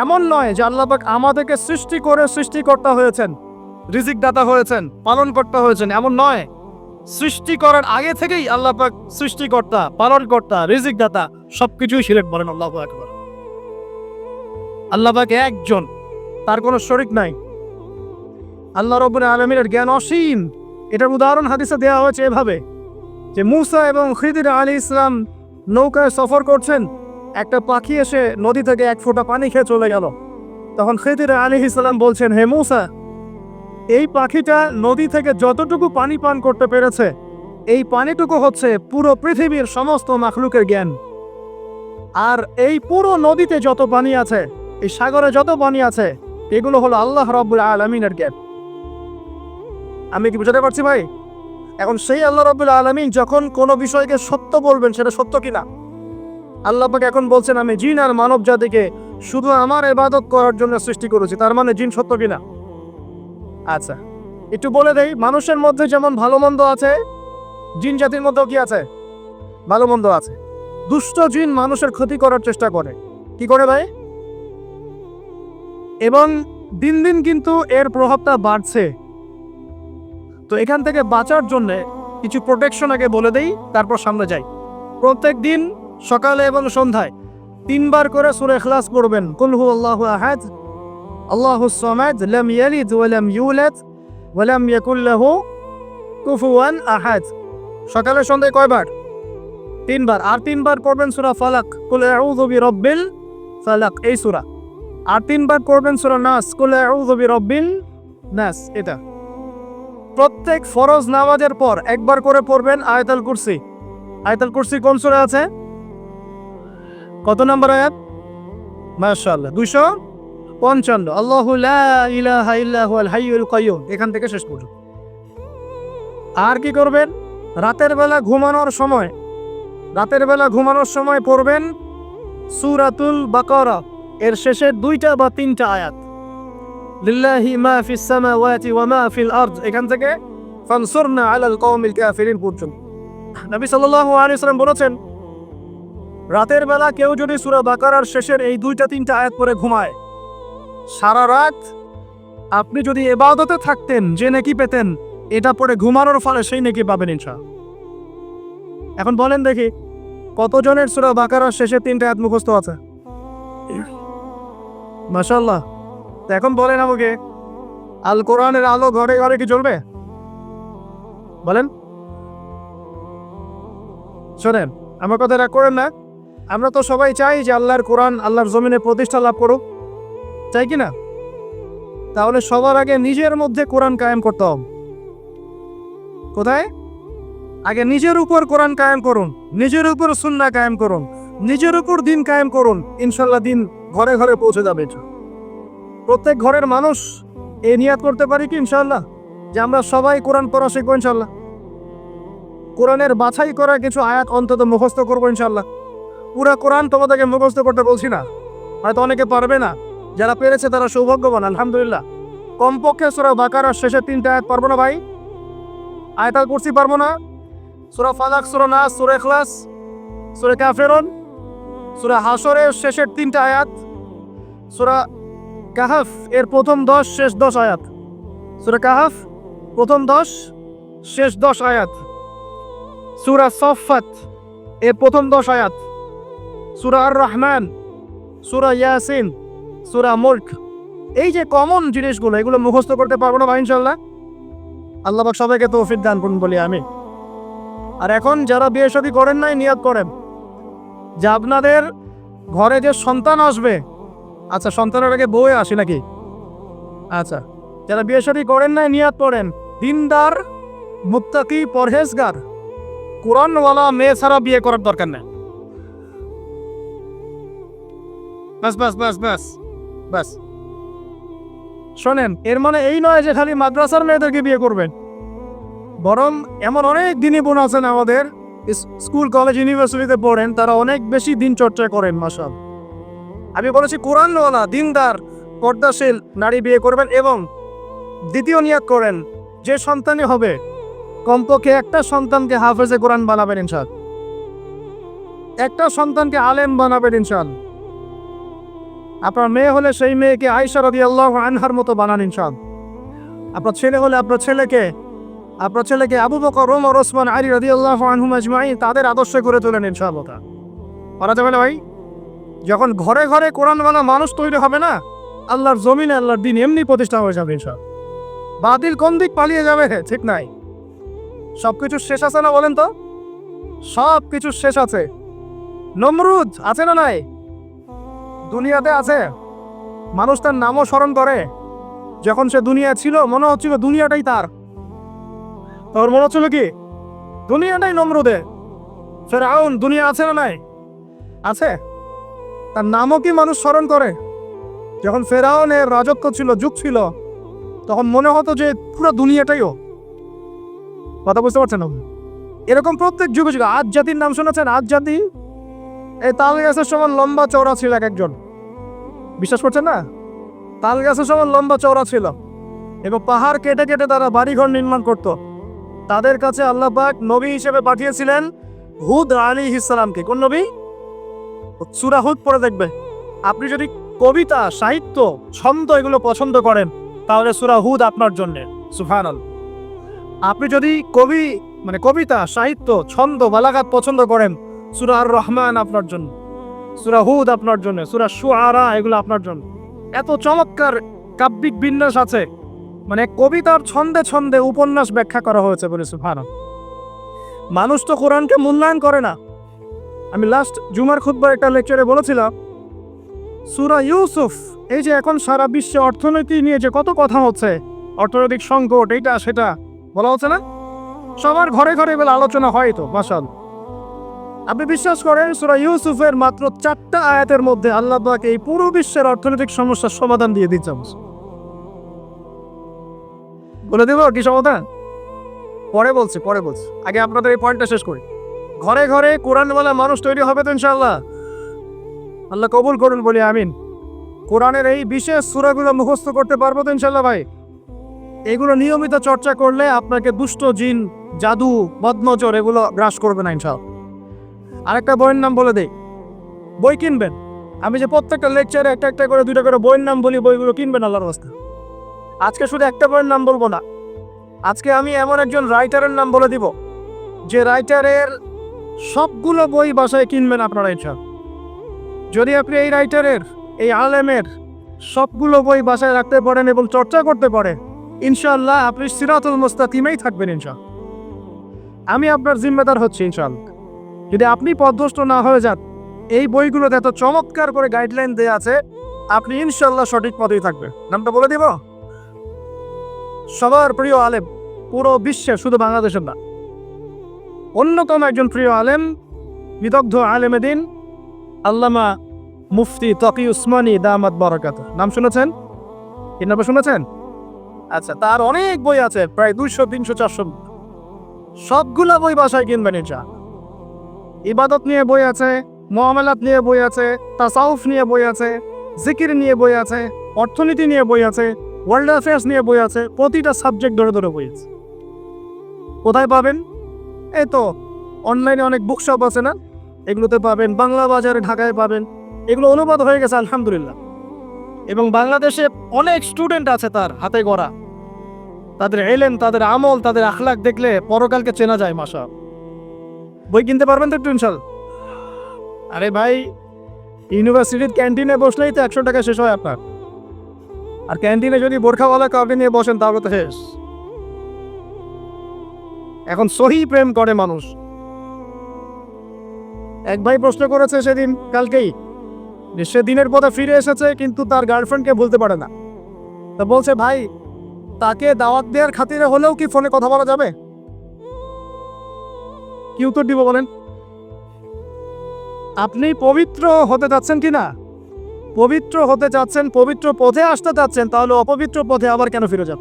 এমন নয় যে আল্লাহ পাক আমাদেরকে সৃষ্টি করে সৃষ্টিকর্তা হয়েছেন, রিজিক দাতা হয়েছেন, পালন কর্তা হয়েছেন, এমন নয়। সৃষ্টি করার আগে থেকেই আল্লাহ পাক সৃষ্টিকর্তা, পালনকর্তা, রিজিক দাতা সবকিছুই ছিলেন। বলেন আল্লাহু আকবার। আল্লাহ পাক একজন, তার কোনো শরীক নাই। আল্লাহ রাব্বুল আলামিনের জ্ঞান অসীম। এটার উদাহরণ হাদিসে দেওয়া হয়েছে এভাবে যে মুসা এবং খিদির আলাইহিস সালাম নৌকায় সফর করছেন, একটা পাখি এসে নদী থেকে 1 ফোঁটা পানি খেয়ে চলে গেল। তখন খিদির আলাইহিস সালাম বলছেন, হে মুসা, এই পাখিটা নদী থেকে যতটুকু পানি পান করতে পেরেছে, এই পানিটুকু হচ্ছে পুরো পৃথিবীর সমস্ত মাখলুকের জ্ঞান। আর এই পুরো নদীতে যত পানি আছে, এই সাগরে যত পানি আছে, এগুলো হলো আল্লাহ রাব্বুল আলামিনের জ্ঞান। আমি কি বুঝাতে পারছি ভাই? এখন সেই আল্লাহ রাব্বুল আলামিন যখন কোনো বিষয়কে সত্য বলবেন, সেটা সত্য কিনা আল্লাহ পাক এখন বলছেন, আমি জিন আর মানব জাতিকে শুধু আমার ইবাদত করার জন্য সৃষ্টি করেছি। তার মানে জিন সত্য কিনা? আচ্ছা, একটু বলে দেই, মানুষের মধ্যে যেমন ভালো মন্দ আছে, জিন জাতির মধ্যেও কি আছে? ভালো মন্দ আছে। দুষ্ট জিন মানুষের ক্ষতি করার চেষ্টা করে। কি করে ভাই? এবং দিন দিন কিন্তু এর প্রভাবটা বাড়ছে। তো এখান থেকে বাঁচার জন্য কিছু প্রোটেকশন আগে বলে দেই, তারপর সামনে যাই। প্রত্যেক দিন সকালে এবং সন্ধ্যায় 3 বার করে সূরা ইখলাস পড়বেন। কুল হুয়াল্লাহু আহাদ, আল্লাহুস সামাদ, লাম ইয়ালিদ ওয়া লাম ইউলাদ ওয়া লাম ইয়াকুল লাহু কুফুয়ান আহাদ। সকালে সন্ধ্যায় কয়বার? 3 বার। আর 3 বার পড়বেন সূরা ফালাক, কুল আউযু বিরাব্বিল ফালাক, এই সূরা। আর 3 বার পড়বেন সূরা নাস, কুল আউযু বিরাব্বিন নাস। এটা প্রত্যেক ফরজ নামাজের পর 1 বার করে পড়বেন আয়াতুল কুরসি। আয়াতুল কুরসি কোন সূরা আছে? কত নম্বর আয়াত? মাশাআল্লাহ, 255। আল্লাহু লা ইলাহা ইল্লা হুয়াল হাইয়ুল কাইয়্যুম, এখান থেকে শেষ পর্যন্ত। আর কি করবেন? রাতের বেলা ঘুমানোর সময় পড়বেন সূরাতুল বাকারা, এর শেষের 2টা বা 3টা আয়াত। লিল্লাহি মা ফিস সামাওয়াতি ওয়া মা ফিল আরদ, এখান থেকে ফানসুরনা আলাল কওমিল কাফিরিন পর্যন্ত। নবী সাল্লাল্লাহু আলাইহি ওয়াসাল্লাম বলেছেন, রাতের বেলা কেউ যদি সূরা বাকারার শেষের এই 2-3 আয়াত পড়ে ঘুমায়, সারা রাত আপনি যদি ইবাদতে থাকতেন যে নেকি পেতেন, এটা পড়ে ঘুমানোর ফলে সেই নেকি পাবেন ইনশাআল্লাহ। এখন বলেন দেখি, কতজনের সূরা বাকারার শেষের 3 আয়াত মুখস্থ আছে? মাশাআল্লাহ। তো এখন বলেন আমাকে, আল কোরআনের আলো ঘরে ঘরে কি জ্বলবে? বলেন। শোনেন, আমার কথা রাগ করেন না। আমরা তো সবাই চাই যে আল্লাহর কোরআন আল্লাহর জমিনে প্রতিষ্ঠা লাভ করুক, চাই কি না? তাহলে সবার আগে নিজের মধ্যে কোরআন কায়েম করতে হবে। কোথায়? আগে নিজের উপর কোরআন কায়েম করুন, নিজের উপর সুন্নাহ কায়েম করুন, নিজের উপর দিন কায়েম করুন, ইনশাআল্লাহ দিন ঘরে ঘরে পৌঁছে যাবে। প্রত্যেক ঘরের মানুষ এই নিয়াত করতে পারি কি ইনশাআল্লাহ যে আমরা সবাই কোরআন পড়া শিখবো ইনশাআল্লাহ, কোরআনের বাছাই করা কিছু আয়াত অন্তত মুখস্থ করবো ইনশাআল্লাহ। পুরা কোরআন তোমাদেরকে মুখস্থ করতে বলছি না, হয়তো অনেকে পারবে না, যারা পেরেছে তারা সৌভাগ্যবান আলহামদুলিল্লাহ। কমপক্ষে সূরা বাকারার শেষের 3 আয়াত পারবো না ভাই? আয়াতুল কুরসি পারবো না? সূরা ফালাক, সূরা নাস, সূরা ইখলাস, সূরা কাফিরুন, সূরা হাশরের শেষের 3 আয়াত, সূরা কাহাফ এর প্রথম 10 শেষ 10 আয়াত, সূরা কাহাফ প্রথম 10 শেষ 10 আয়াত, সূরা সফফাত এর প্রথম 10 আয়াত, সূরা আর রহমান, সূরা ইয়াসিন, সূরা মুলক। এই যে কমন জিনিসগুলো, এগুলো মুখস্থ করতে পারবো না ভাই ইনশাআল্লাহ? আল্লাহ পাক সবাইকে তৌফিক দান করুন বলি আমি। আর এখন যারা বিয়ে শাদী করেন নাই, নিয়াত করেন যে আপনাদের ঘরে যে সন্তান আসবে, আচ্ছা সন্তানের আগে বউয়ে আসে নাকি? আচ্ছা, যারা বিয়ে শাদী করেন নাই নিয়াত করেন, দিনদার, মুত্তাকি, পরহেজগার, কোরআনওয়ালা মেয়ে ছাড়া বিয়ে করার দরকার নেই। বাস বাস বাস বাস বাস। শোনেন, এর মানে এই নয় যে খালি মাদ্রাসার মেয়েদেরকে বিয়ে করবেন, বরং এমন অনেক দিনই বোন আছেন আমাদের স্কুল কলেজ ইউনিভার্সিটিতে পড়েন, তারা অনেক বেশি দিন চর্চা করেন মাশাআল্লাহ। আমি বলেছি কোরআনওয়ালা দিনদার পর্দাশীল নারী বিয়ে করবেন, এবং দ্বিতীয় নিয়াত করেন যে সন্তানই হবে কমপক্ষে একটা সন্তানকে হাফেজে কোরআন বানাবেন ইনশাআল্লাহ, একটা সন্তানকে আলেম বানাবেন ইনশাআল্লাহ। আপনার মেয়ে হলে সেই মেয়েকে আয়েশা রাদিয়াল্লাহু আনহার মতো বানান ইনশাআল্লাহ। আপনার ছেলে হলে আপনার ছেলেকে আবু বকর, ওমর, ওসমান, আলী রাদিয়াল্লাহু আনহুম আজমাইন তাদের আদর্শ করে তোলেন ইনশাআল্লাহ। পারা যাবে না ভাই? যখন ঘরে ঘরে কোরআনওয়ালা মানুষ তৈরি হবে না, আল্লাহর জমিনে আল্লাহর দিন এমনি প্রতিষ্ঠা হয়ে যাবে ইনশাআল্লাহ। বাতিল কোন দিক পালিয়ে যাবে ঠিক নাই। সবকিছু শেষ আছে না বলেন তো? সব কিছু শেষ আছে। নমরুদ আছে না নাই? দুনিয়াতে আছে। মানুষ তার নামও স্মরণ করে। যখন সে দুনিয়া ছিল মনে হচ্ছিল দুনিয়াটাই তার। তোর মনে হচ্ছিল কি দুনিয়াটাই নমরুদের? ফেরাউন দুনিয়া আছে না নাই? আছে। তার নামও কি মানুষ স্মরণ করে? যখন ফেরাউনের রাজত্ব ছিল, যুগ ছিল, তখন মনে হতো যে পুরো দুনিয়াটাইও। কথা বুঝতে পারছেন না? এরকম প্রত্যেক যুগে ছিল। আজ জাতির নাম শুনেছেন? আজ জাতি এই তাল গাছের সমান লম্বা চওড়া ছিল এক একজন। বিশ্বাস করছেন না? তাল গাছের সমান লম্বা চওড়া ছিল, এবং পাহাড় কেটে কেটে তারা বাড়িঘর নির্মাণ করত। তাদের কাছে আল্লাহ পাক নবী হিসেবে পাঠিয়েছিলেন হুদ আলাইহিস সালামকে। কোন নবী? সূরা হুদ পড়ে দেখবে। আপনি যদি কবিতা, সাহিত্য, ছন্দ এগুলো পছন্দ করেন তাহলে সূরা হুদ আপনার জন্য। সুবহানাল্লাহ। আপনি যদি কবিতা, সাহিত্য, ছন্দ, বালাগাত পছন্দ করেন, সূরা আর রহমান আপনার জন্য, সূরা হুদ আপনার জন্য, সূরা শুআরা এগুলো আপনার জন্য। এত চমৎকার কাব্যিক বিন্যাস আছে, মানে কবিতার ছন্দে ছন্দে উপন্যাস ব্যাখ্যা করা হয়েছে বলে। সুবহানাল্লাহ। মানুষ তো কোরআনকে মূল্যায়ন করে না। আমি লাস্ট জুমার খুতবায় একটা লেকচারে বলেছিলাম, সূরা ইউসুফ, এই যে এখন সারা বিশ্বে অর্থনীতি নিয়ে যে কত কথা হচ্ছে, অর্থনৈতিক সংকট, এইটা সেটা বলা হচ্ছে না? সবার ঘরে ঘরে এগুলো আলোচনা হয় তো, মাশাআল্লাহ। আপনি বিশ্বাস করেন সূরা ইউসুফের মাত্র 4টা আয়াতের মধ্যে আল্লাহ পাক এই পুরো বিশ্বের অর্থনৈতিক সমস্যার সমাধান দিয়ে দিচ্ছেন। বলে দেব কি সমাধান? পরে বলছি। আগে আপনাদের এই পয়েন্টটা শেষ করি। ঘরে ঘরে কোরআনওয়ালা মানুষ তৈরি হবে তো ইনশাআল্লাহ। আল্লাহ কবুল করুন বলি আমিন। কোরআনের এই বিশেষ সূরাগুলো মুখস্থ করতে পারবো তো ইনশাল্লাহ ভাই? এগুলো নিয়মিত চর্চা করলে আপনাকে দুষ্ট জিন, জাদু, বদনজর এগুলো গ্রাস করবে না ইনশাল্লাহ। আরেকটা বইয়ের নাম বলে দেই, বই কিনবেন। আমি যে প্রত্যেকটা লেকচারে একটা একটা করে 2টা করে বইয়ের নাম বলি, বইগুলো কিনবেন আল্লাহর রাস্তায়। আজকে শুধু একটা বইয়ের নাম বলবো না, আজকে আমি এমন একজন রাইটারের নাম বলে দিব যে রাইটারের সবগুলো বই বাসায় কিনবেন আপনারা ইনশাল্লাহ। যদি আপনি এই রাইটারের, এই আলেমের সবগুলো বই বাসায় রাখতে পারেন এবং চর্চা করতে পারেন, ইনশাআল্লাহ আপনি সিরাতুল মুস্তাকিমেই থাকবেন ইনশাআল্লাহ। আমি আপনার জিম্মেদার হচ্ছি ইনশাআল্লাহ। যদি আপনি পথভ্রষ্ট না হয়ে যান, এই বইগুলোতে এত চমৎকার করে গাইডলাইন দেওয়া আছে, আপনি ইনশাআল্লাহ সঠিক পথেই থাকবেন। নামটা বলে দিব, সবার প্রিয় আলেম, পুরো বিশ্বে, শুধু বাংলাদেশের না, অন্যতম একজন প্রিয় আলেম, বিদগ্ধ আলেমে দিন আল্লামা মুফতি তকি উসমানী দামাত বারাকাত। নাম শুনেছেন? কি নাম শুনেছেন? আচ্ছা, তার অনেক বই আছে, প্রায় 200, 300, 400। সবগুলা বই বাসায় কিনবেন ইনশাআল্লাহ। ইবাদত নিয়ে বই আছে, মুআমালাত নিয়ে বই আছে, তাসাউফ নিয়ে বই আছে, জিকির নিয়ে বই আছে, অর্থনীতি নিয়ে বই আছে, ওয়ার্ল্ড অ্যাফেয়ার্স নিয়ে বই আছে, প্রতিটা সাবজেক্ট ধরে ধরে বই আছে। কোথায় পাবেন? এই তো অনলাইনে অনেক বুকশপ আছে না, এগুলোতে পাবেন। বাংলা বাজারে ঢাকায় পাবেন, এগুলো অনুবাদ হয়ে গেছে আলহামদুলিল্লাহ। এবং বাংলাদেশে অনেক স্টুডেন্ট আছে তার হাতে গড়া, তাদের এলেম, তাদের আমল, তাদের আখলাক দেখলে পরকালকে চেনা যায়। মাশা, বই কিনতে পারবেন তো একটু ইনশাল্লাহ? আরে ভাই, ইউনিভার্সিটির ক্যান্টিনে বসলেই তো 100 টাকা শেষ হয় আপনার। আর ক্যান্টিনে যদি বোরখাওয়ালা কাউকে নিয়ে বসেন তাহলে তো শেষ। এখন সহি প্রেম করে মানুষ। এক ভাই প্রশ্ন করেছে সেদিন, কালকেই, যে সে দিনের পথে ফিরে এসেছে কিন্তু তার গার্লফ্রেন্ডকে ভুলতে পারে না। তা বলছে, ভাই তাকে দাওয়াত দেওয়ার খাতিরে হলেও কি ফোনে কথা বলা যাবে? কি উত্তর দিব বলেন? আপনি পবিত্র হতে চাচ্ছেন কি না? পবিত্র হতে চাচ্ছেন, পবিত্র পথে আসতে চাচ্ছেন, তাহলে অপবিত্র পথে আবার কেন ফিরে যান?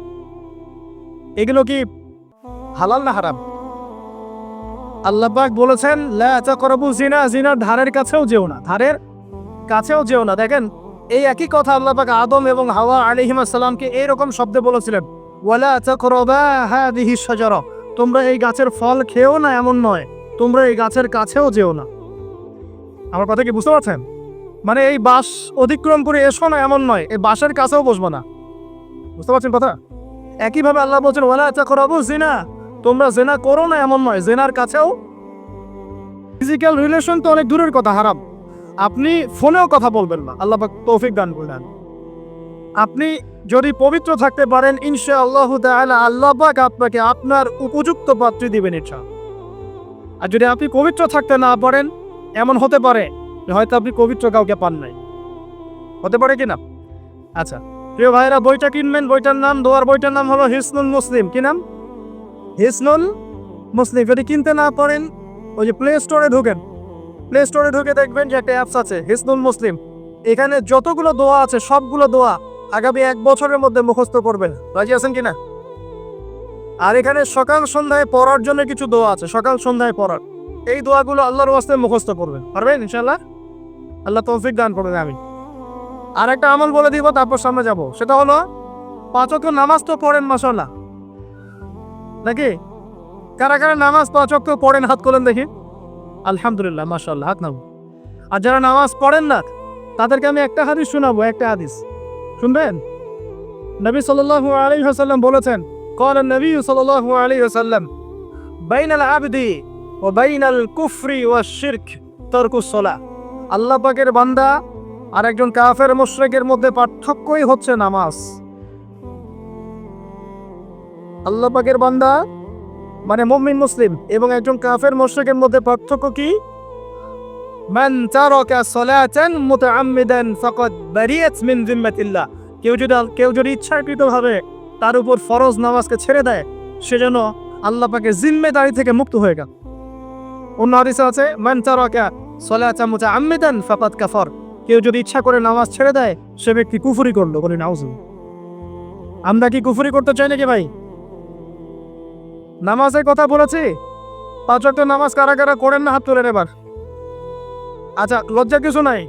এগুলো কি হালাল না হারাম? আল্লাহ পাক বলেছেন, লা তাকরাবু জিনা, জিনার ধারের কাছেও যেও না, ধারের কাছেও যেও না। দেখেন, এই একই কথা আল্লাহ পাক আদম এবং হাওয়া আলাইহিস সালামকে এইরকম শব্দে বলেছিলেন, ওয়ালা তাকরাবা হাদিহি শাজারা, তোমরা এই গাছের ফল খেও না এমন নয়, তোমরা এই গাছের কাছেও যেও না। আমার কথা কি বুঝতে পারছেন? মানে এই বাস অতিক্রম করে এসো না এমন নয়, এই বাসের কাছেও বসবো না। বুঝতে পারছেন কথা? একইভাবে আল্লাহ বলছেন, ওয়ালা তাকরাবু জিনা, তোমরা জেনা করো না এমন নয়, জেনার কাছেও। ফিজিক্যাল রিলেশন তো অনেক দূরের কথা, হারাম। আপনি ফোনেও কথা বলবেন না, আল্লাহ পাক তৌফিক দান করলেন। আপনি যদি পবিত্র থাকতে পারেন, ইনশাআল্লাহু তাআলা আল্লাহ পাক আপনাকে আপনার উপযুক্ত পাত্রী দিবেন ইনশাআল্লাহ। আর যদি আপনি পবিত্র থাকতে না পারেন, এমন হতে পারে যে হয়তো আপনি পবিত্র কাউকে পান নাই, হতে পারে কিনা? আচ্ছা প্রিয় ভাইরা, বইটা কিনবেন। বইটার নাম, দোয়ার বইটার নাম হলো হিসনুল মুসলিম। কি নাম? হিসনুল মুসলিম। যদি কিনতে না পারেন, ওই যে প্লে স্টোরে ঢোকেন, প্লে স্টোরে ঢুকে দেখবেন যে একটা অ্যাপস আছে হিসনুল মুসলিম। এখানে যতগুলো দোয়া আছে সবগুলো দোয়া আগামী 1 বছরের মধ্যে মুখস্থ করবেন। রাজি আছেন কিনা? আর এখানে সকাল সন্ধ্যায় পড়ার জন্য কিছু দোয়া আছে, সকাল সন্ধ্যায় পড়ার। এই দোয়াগুলো আল্লাহর ওয়াস্তে মুখস্থ করবেন। পারবেন ইনশাআল্লাহ? আল্লাহ তৌফিক দান করবেন। আমি আর একটা আমল বলে দিব, তারপর সামনে যাব। সেটা হলো 5 ওয়াক্ত নামাজ তো পড়েন মাশাআল্লাহ, নাকি? কারা কারা নামাজ 5 ওয়াক্ত পড়েন হাত তোলেন দেখি। আলহামদুলিল্লাহ, মাশাআল্লাহ, হাত নাও। আর যারা নামাজ পড়েন না, তাদেরকে আমি একটা হাদিস শোনাবো, একটা হাদিস শুনবেন। নবী সাল্লাল্লাহু আলাইহি ওয়াসাল্লাম বলেছেন, قال النبي صلى الله عليه وسلم بين العبد وبين الكفر والشرك ترك الصلاة। আল্লাহ পাকের বান্দা আর একজন কাফের মুশরিকের মধ্যে পার্থক্যই হচ্ছে নামাজ। আল্লাহ পাকের বান্দা মানে মুমিন মুসলিম এবং একজন কাফের মুশরিকের মধ্যে পার্থক্য কি? মান তারাকা সালাতান মুতাআম্মিদান ফাকাদ বারিয়াত মিন যিম্মাতিল্লাহ। কেউ যদি ইচ্ছাকৃতভাবে তার উপর ফরজ নামাজকে ছেড়ে দেয়, সে যেন আল্লাহ পাকের জিম্মেদারি থেকে মুক্ত হয়ে গেল। অন্য হাদিসে আছে, মান তারাকা সালাতান মুতাআম্মিদান ফাকাদ কাফার। কেউ যদি ইচ্ছা করে নামাজ ছেড়ে দেয়, সে ব্যক্তি কুফরি করলো। বলি নাউজুবিল্লাহ। আমরা কি কুফরি করতে চাই নাকি ভাই? নামাজের কথা বলেছি, 5 ওয়াক্ত নামাজ কারা কারা করেন না হাত তোলেন এবার। আচ্ছা, লজ্জা কিছু নাই,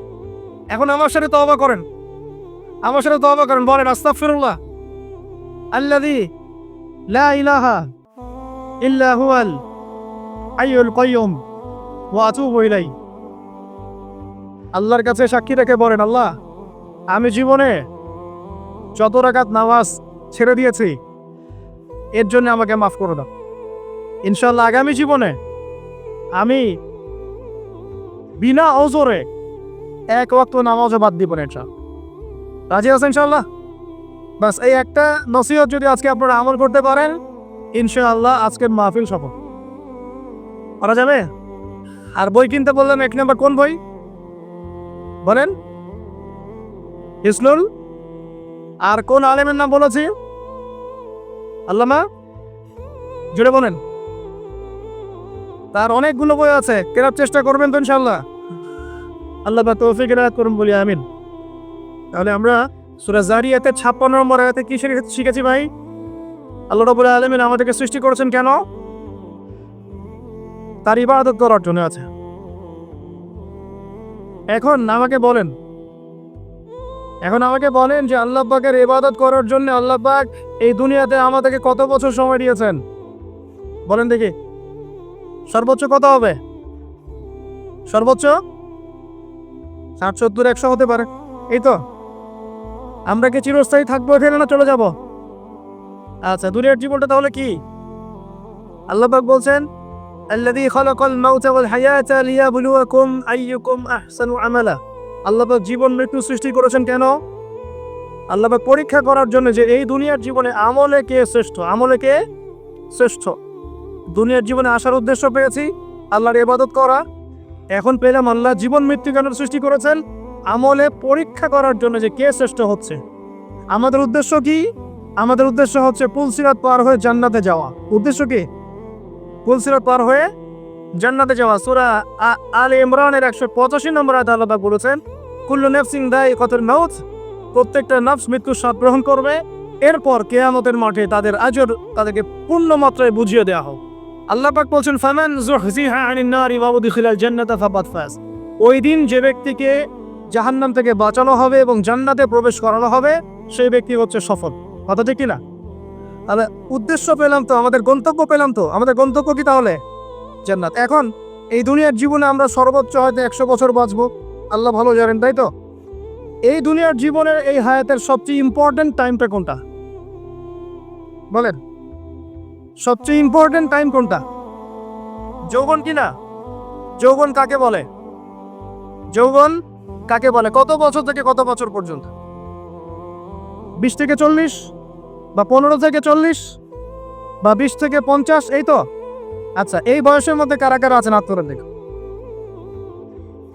এখন আমার সাথে তওবা করেন। আমার সাথে তওবা করেন, বলেন আস্তাগফিরুল্লাহ আল্লাযী লা ইলাহা ইল্লা হুয়াল হাইয়ুল কাইয়্যুম ওয়া আতুবু ইলাইহি। আল্লাহর কাছে সাক্ষী রেখে বলেন, আল্লাহ আমি জীবনে যত রাকাত নামাজ ছেড়ে দিয়েছি এর জন্য আমাকে মাফ করে দাও। ইনশাআল্লাহ আগামী জীবনে আমি বিনা ওজরে এক ওয়াক্ত নামাজও বাদ দিব না ইনশাআল্লাহ। রাজি আছেন ইনশাআল্লাহ? বাস এই একটা নসিহত যদি আজকে আপনারা আমল করতে পারেন, ইনশাআল্লাহ আজকের মাহফিল সফল করা যাবে। আর বই কিনতে বললেন, 1 নম্বর কোন বই বলেন? হিসনুল। আর কোন আলেমের নাম বলেছি? আল্লামা, জুড়ে বলেন। তার অনেকগুলো বই আছে, কেনার চেষ্টা করবেন তো ইনশাআল্লাহ। আল্লাহ পাক তৌফিক এনায়েত করুন, বলি আমিন। তাহলে আমরা সূরা যারিয়াতের 56 নম্বর আয়াতে কি শিখেছি ভাই? আল্লাহ রাব্বুল আলামিন আমাদেরকে সৃষ্টি করেছেন কেন? তার ইবাদত করার জন্য আছে। এখন আমাকে বলেন যে আল্লাহ পাকের ইবাদত করার জন্য আল্লাহ পাক এই দুনিয়াতে আমাদেরকে কত বছর সময় দিয়েছেন বলেন দেখি? সর্বোচ্চ কত হবে? সর্বোচ্চ 60, 70, 100 হতে পারে। এই তো। আমরা কি চিরস্থায়ী থাকবো এখানে না চলে যাব? আচ্ছা, দুনিয়ার জীবনটা তাহলে কি? আল্লাহ পাক বলছেন, আল্লাযী খালাকাল মাউতা ওয়াল হায়াতা লিয়াবলুয়াকুম আইয়ুকুম আহসানু আমালা। আল্লাহ পাক জীবন মৃত্যু সৃষ্টি করেছেন কেন? আল্লাহ পাক পরীক্ষা করার জন্য যে এই দুনিয়ার জীবনে আমলে কে শ্রেষ্ঠ। দুনিয়ার জীবনে আসার উদ্দেশ্য পেয়েছি আল্লাহর ইবাদত করা। এখন পেলাম আল্লাহ জীবন মৃত্যু কেন সৃষ্টি করেছেন? আমলে পরীক্ষা করার জন্য যে কে শ্রেষ্ঠ হচ্ছে। আমাদের উদ্দেশ্য কি? আমাদের উদ্দেশ্য হচ্ছে পুলসিরাত পার হয়ে জান্নাতে যাওয়া। উদ্দেশ্য কি? পুলসিরাত পার হয়ে জান্নাতে যাওয়া। সূরা আলে ইমরানের 185 নম্বর আয়াতে আল্লাহ পাক বলেছেন, কুল্লু নাফসিন যায়িকাতুল মাউত। প্রত্যেকটা নফস মৃত্যুর স্বাদ গ্রহণ করবে। এরপর কিয়ামতের মাঠে তাদের আজর তাদেরকে পূর্ণ মাত্রায় বুঝিয়ে দেওয়া হোক। আল্লাহ পাক বলছেন, ফামান যুহজিহা আনিন নারি ওয়া উদখিলাল জান্নাতা ফাকাদ ফাজ। ওই দিন যে ব্যক্তিকে জাহান্নাম থেকে বাঁচানো হবে এবং জান্নাতে প্রবেশ করানো হবে সেই ব্যক্তি হচ্ছে সফল। কথা ঠিক কিনা? তাহলে উদ্দেশ্য পেলাম তো, আমাদের গন্তব্য পেলাম তো। আমাদের গন্তব্য কি তাহলে? জান্নাত। এখন এই দুনিয়ার জীবনে আমরা সর্বোচ্চ হয়তো 100 বছর বাঁচবো, আল্লাহ ভালো জানেন, তাই তো? এই দুনিয়ার জীবনের এই হায়াতের সবচেয়ে ইম্পর্টেন্ট টাইমটা কোনটা বলেন? সবচেয়ে ইম্পর্টেন্ট টাইম কোনটা? যৌবন কিনা? যৌবন কাকে বলে? যৌবন কাকে বলে? কত বছর থেকে কত বছর পর্যন্ত? 20 থেকে 40 বা 15 থেকে 40 বা 20 থেকে 50, এই তো। আচ্ছা, এই বয়সের মধ্যে কারা কারা আছেন হাত তোলেন দেখো।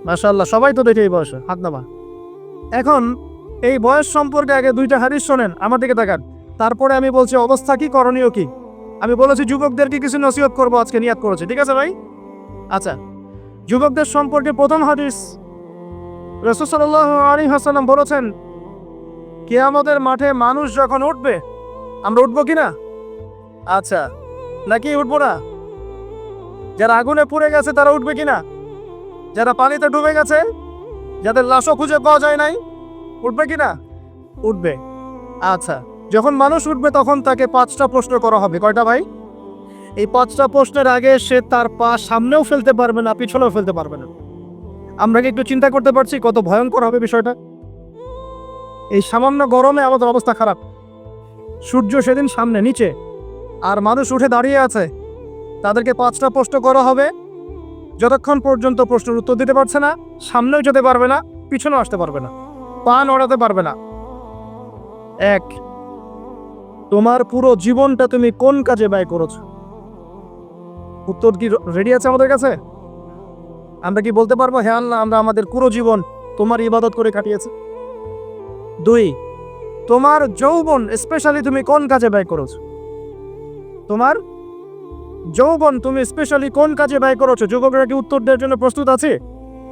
মাশাআল্লাহ, সবাই তো দেখে এই বয়সে হাত নামা। এখন এই বয়স সম্পর্কে আগে 2টা হাদিস শোনেন, আমার দিকে তাকান, তারপরে আমি বলছি অবস্থা কি, করণীয় কি। আমি বলেছি যুবকদেরকে কিছু নসিহত করবো আজকে, নিয়াত করেছি, ঠিক আছে ভাই? আচ্ছা, যুবকদের সম্পর্কে প্রথম হাদিস, রাসূল সাল্লাল্লাহু আলাইহি ওয়াসাল্লাম বলেছেন, কিয়ামতের মাঠে মানুষ যখন উঠবে, আমরা উঠবো কিনা? আচ্ছা, নাকি উঠবো না? যারা আগুনে পুড়ে গেছে তারা উঠবে কিনা? যারা পানিতে ডুবে গেছে, যাদের লাশও খুঁজে পাওয়া যায় নাই, উঠবে কিনা? উঠবে। আচ্ছা, যখন মানুষ উঠবে তখন তাকে 5টা প্রশ্ন করা হবে। কয়টা ভাই? এই 5টা প্রশ্নের আগে সে তার পা সামনেও ফেলতে পারবে না, পিছনেও ফেলতে পারবে না। আমরা কি একটু চিন্তা করতে পারছি কত ভয়ঙ্কর হবে বিষয়টা? এই সামান্য গরমে আমাদের অবস্থা খারাপ, সূর্য সেদিন সামনে নিচে, আর মানুষ উঠে দাঁড়িয়ে আছে, তাদেরকে 5টা প্রশ্ন করা হবে। যতক্ষণ পর্যন্ত প্রশ্নের উত্তর দিতে পারছে না, সামনেও যেতে পারবে না, পিছনেও আসতে পারবে না, পা নড়াতে পারবে না। 1, তোমার পুরো জীবনটা তুমি কোন কাজে ব্যয় করেছো? উত্তর কি রেডি আছে আমাদের কাছে? আমরা কি বলতে পারবো, হ্যাঁ আল্লাহ, আমরা আমাদের পুরো জীবন তোমার ইবাদত করে কাটিয়েছি? 2, তোমার যৌবন স্পেশালি তুমি কোন কাজে ব্যয় করেছো? তোমার যৌবন তুমি স্পেশালি কোন কাজে ব্যয় করেছো? যুবকরা কি উত্তর দেওয়ার জন্য প্রস্তুত আছে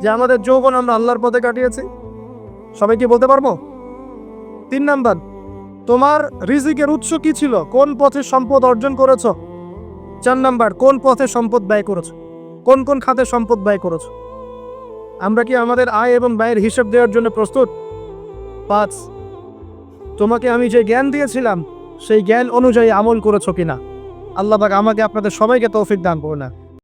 যে আমাদের যৌবন আমরা আল্লাহর পথে কাটিয়েছি? সবাই কি বলতে পারবো? 3 নাম্বার, তোমার রিজিকের উৎস কি ছিল? কোন পথে সম্পদ অর্জন করেছো? 4 নাম্বার, কোন পথে সম্পদ ব্যয় করেছো? কোন কোন খাতে সম্পদ ব্যয় করেছো? আমরা কি আমাদের আয় এবং ব্যয়ের হিসাব দেওয়ার জন্য প্রস্তুত? 5, তোমাকে আমি যে জ্ঞান দিয়েছিলাম সেই জ্ঞান অনুযায়ী আমল করেছো কিনা। আল্লাহ পাক আমাকে আপনাদের সবাইকে তৌফিক দান করুন।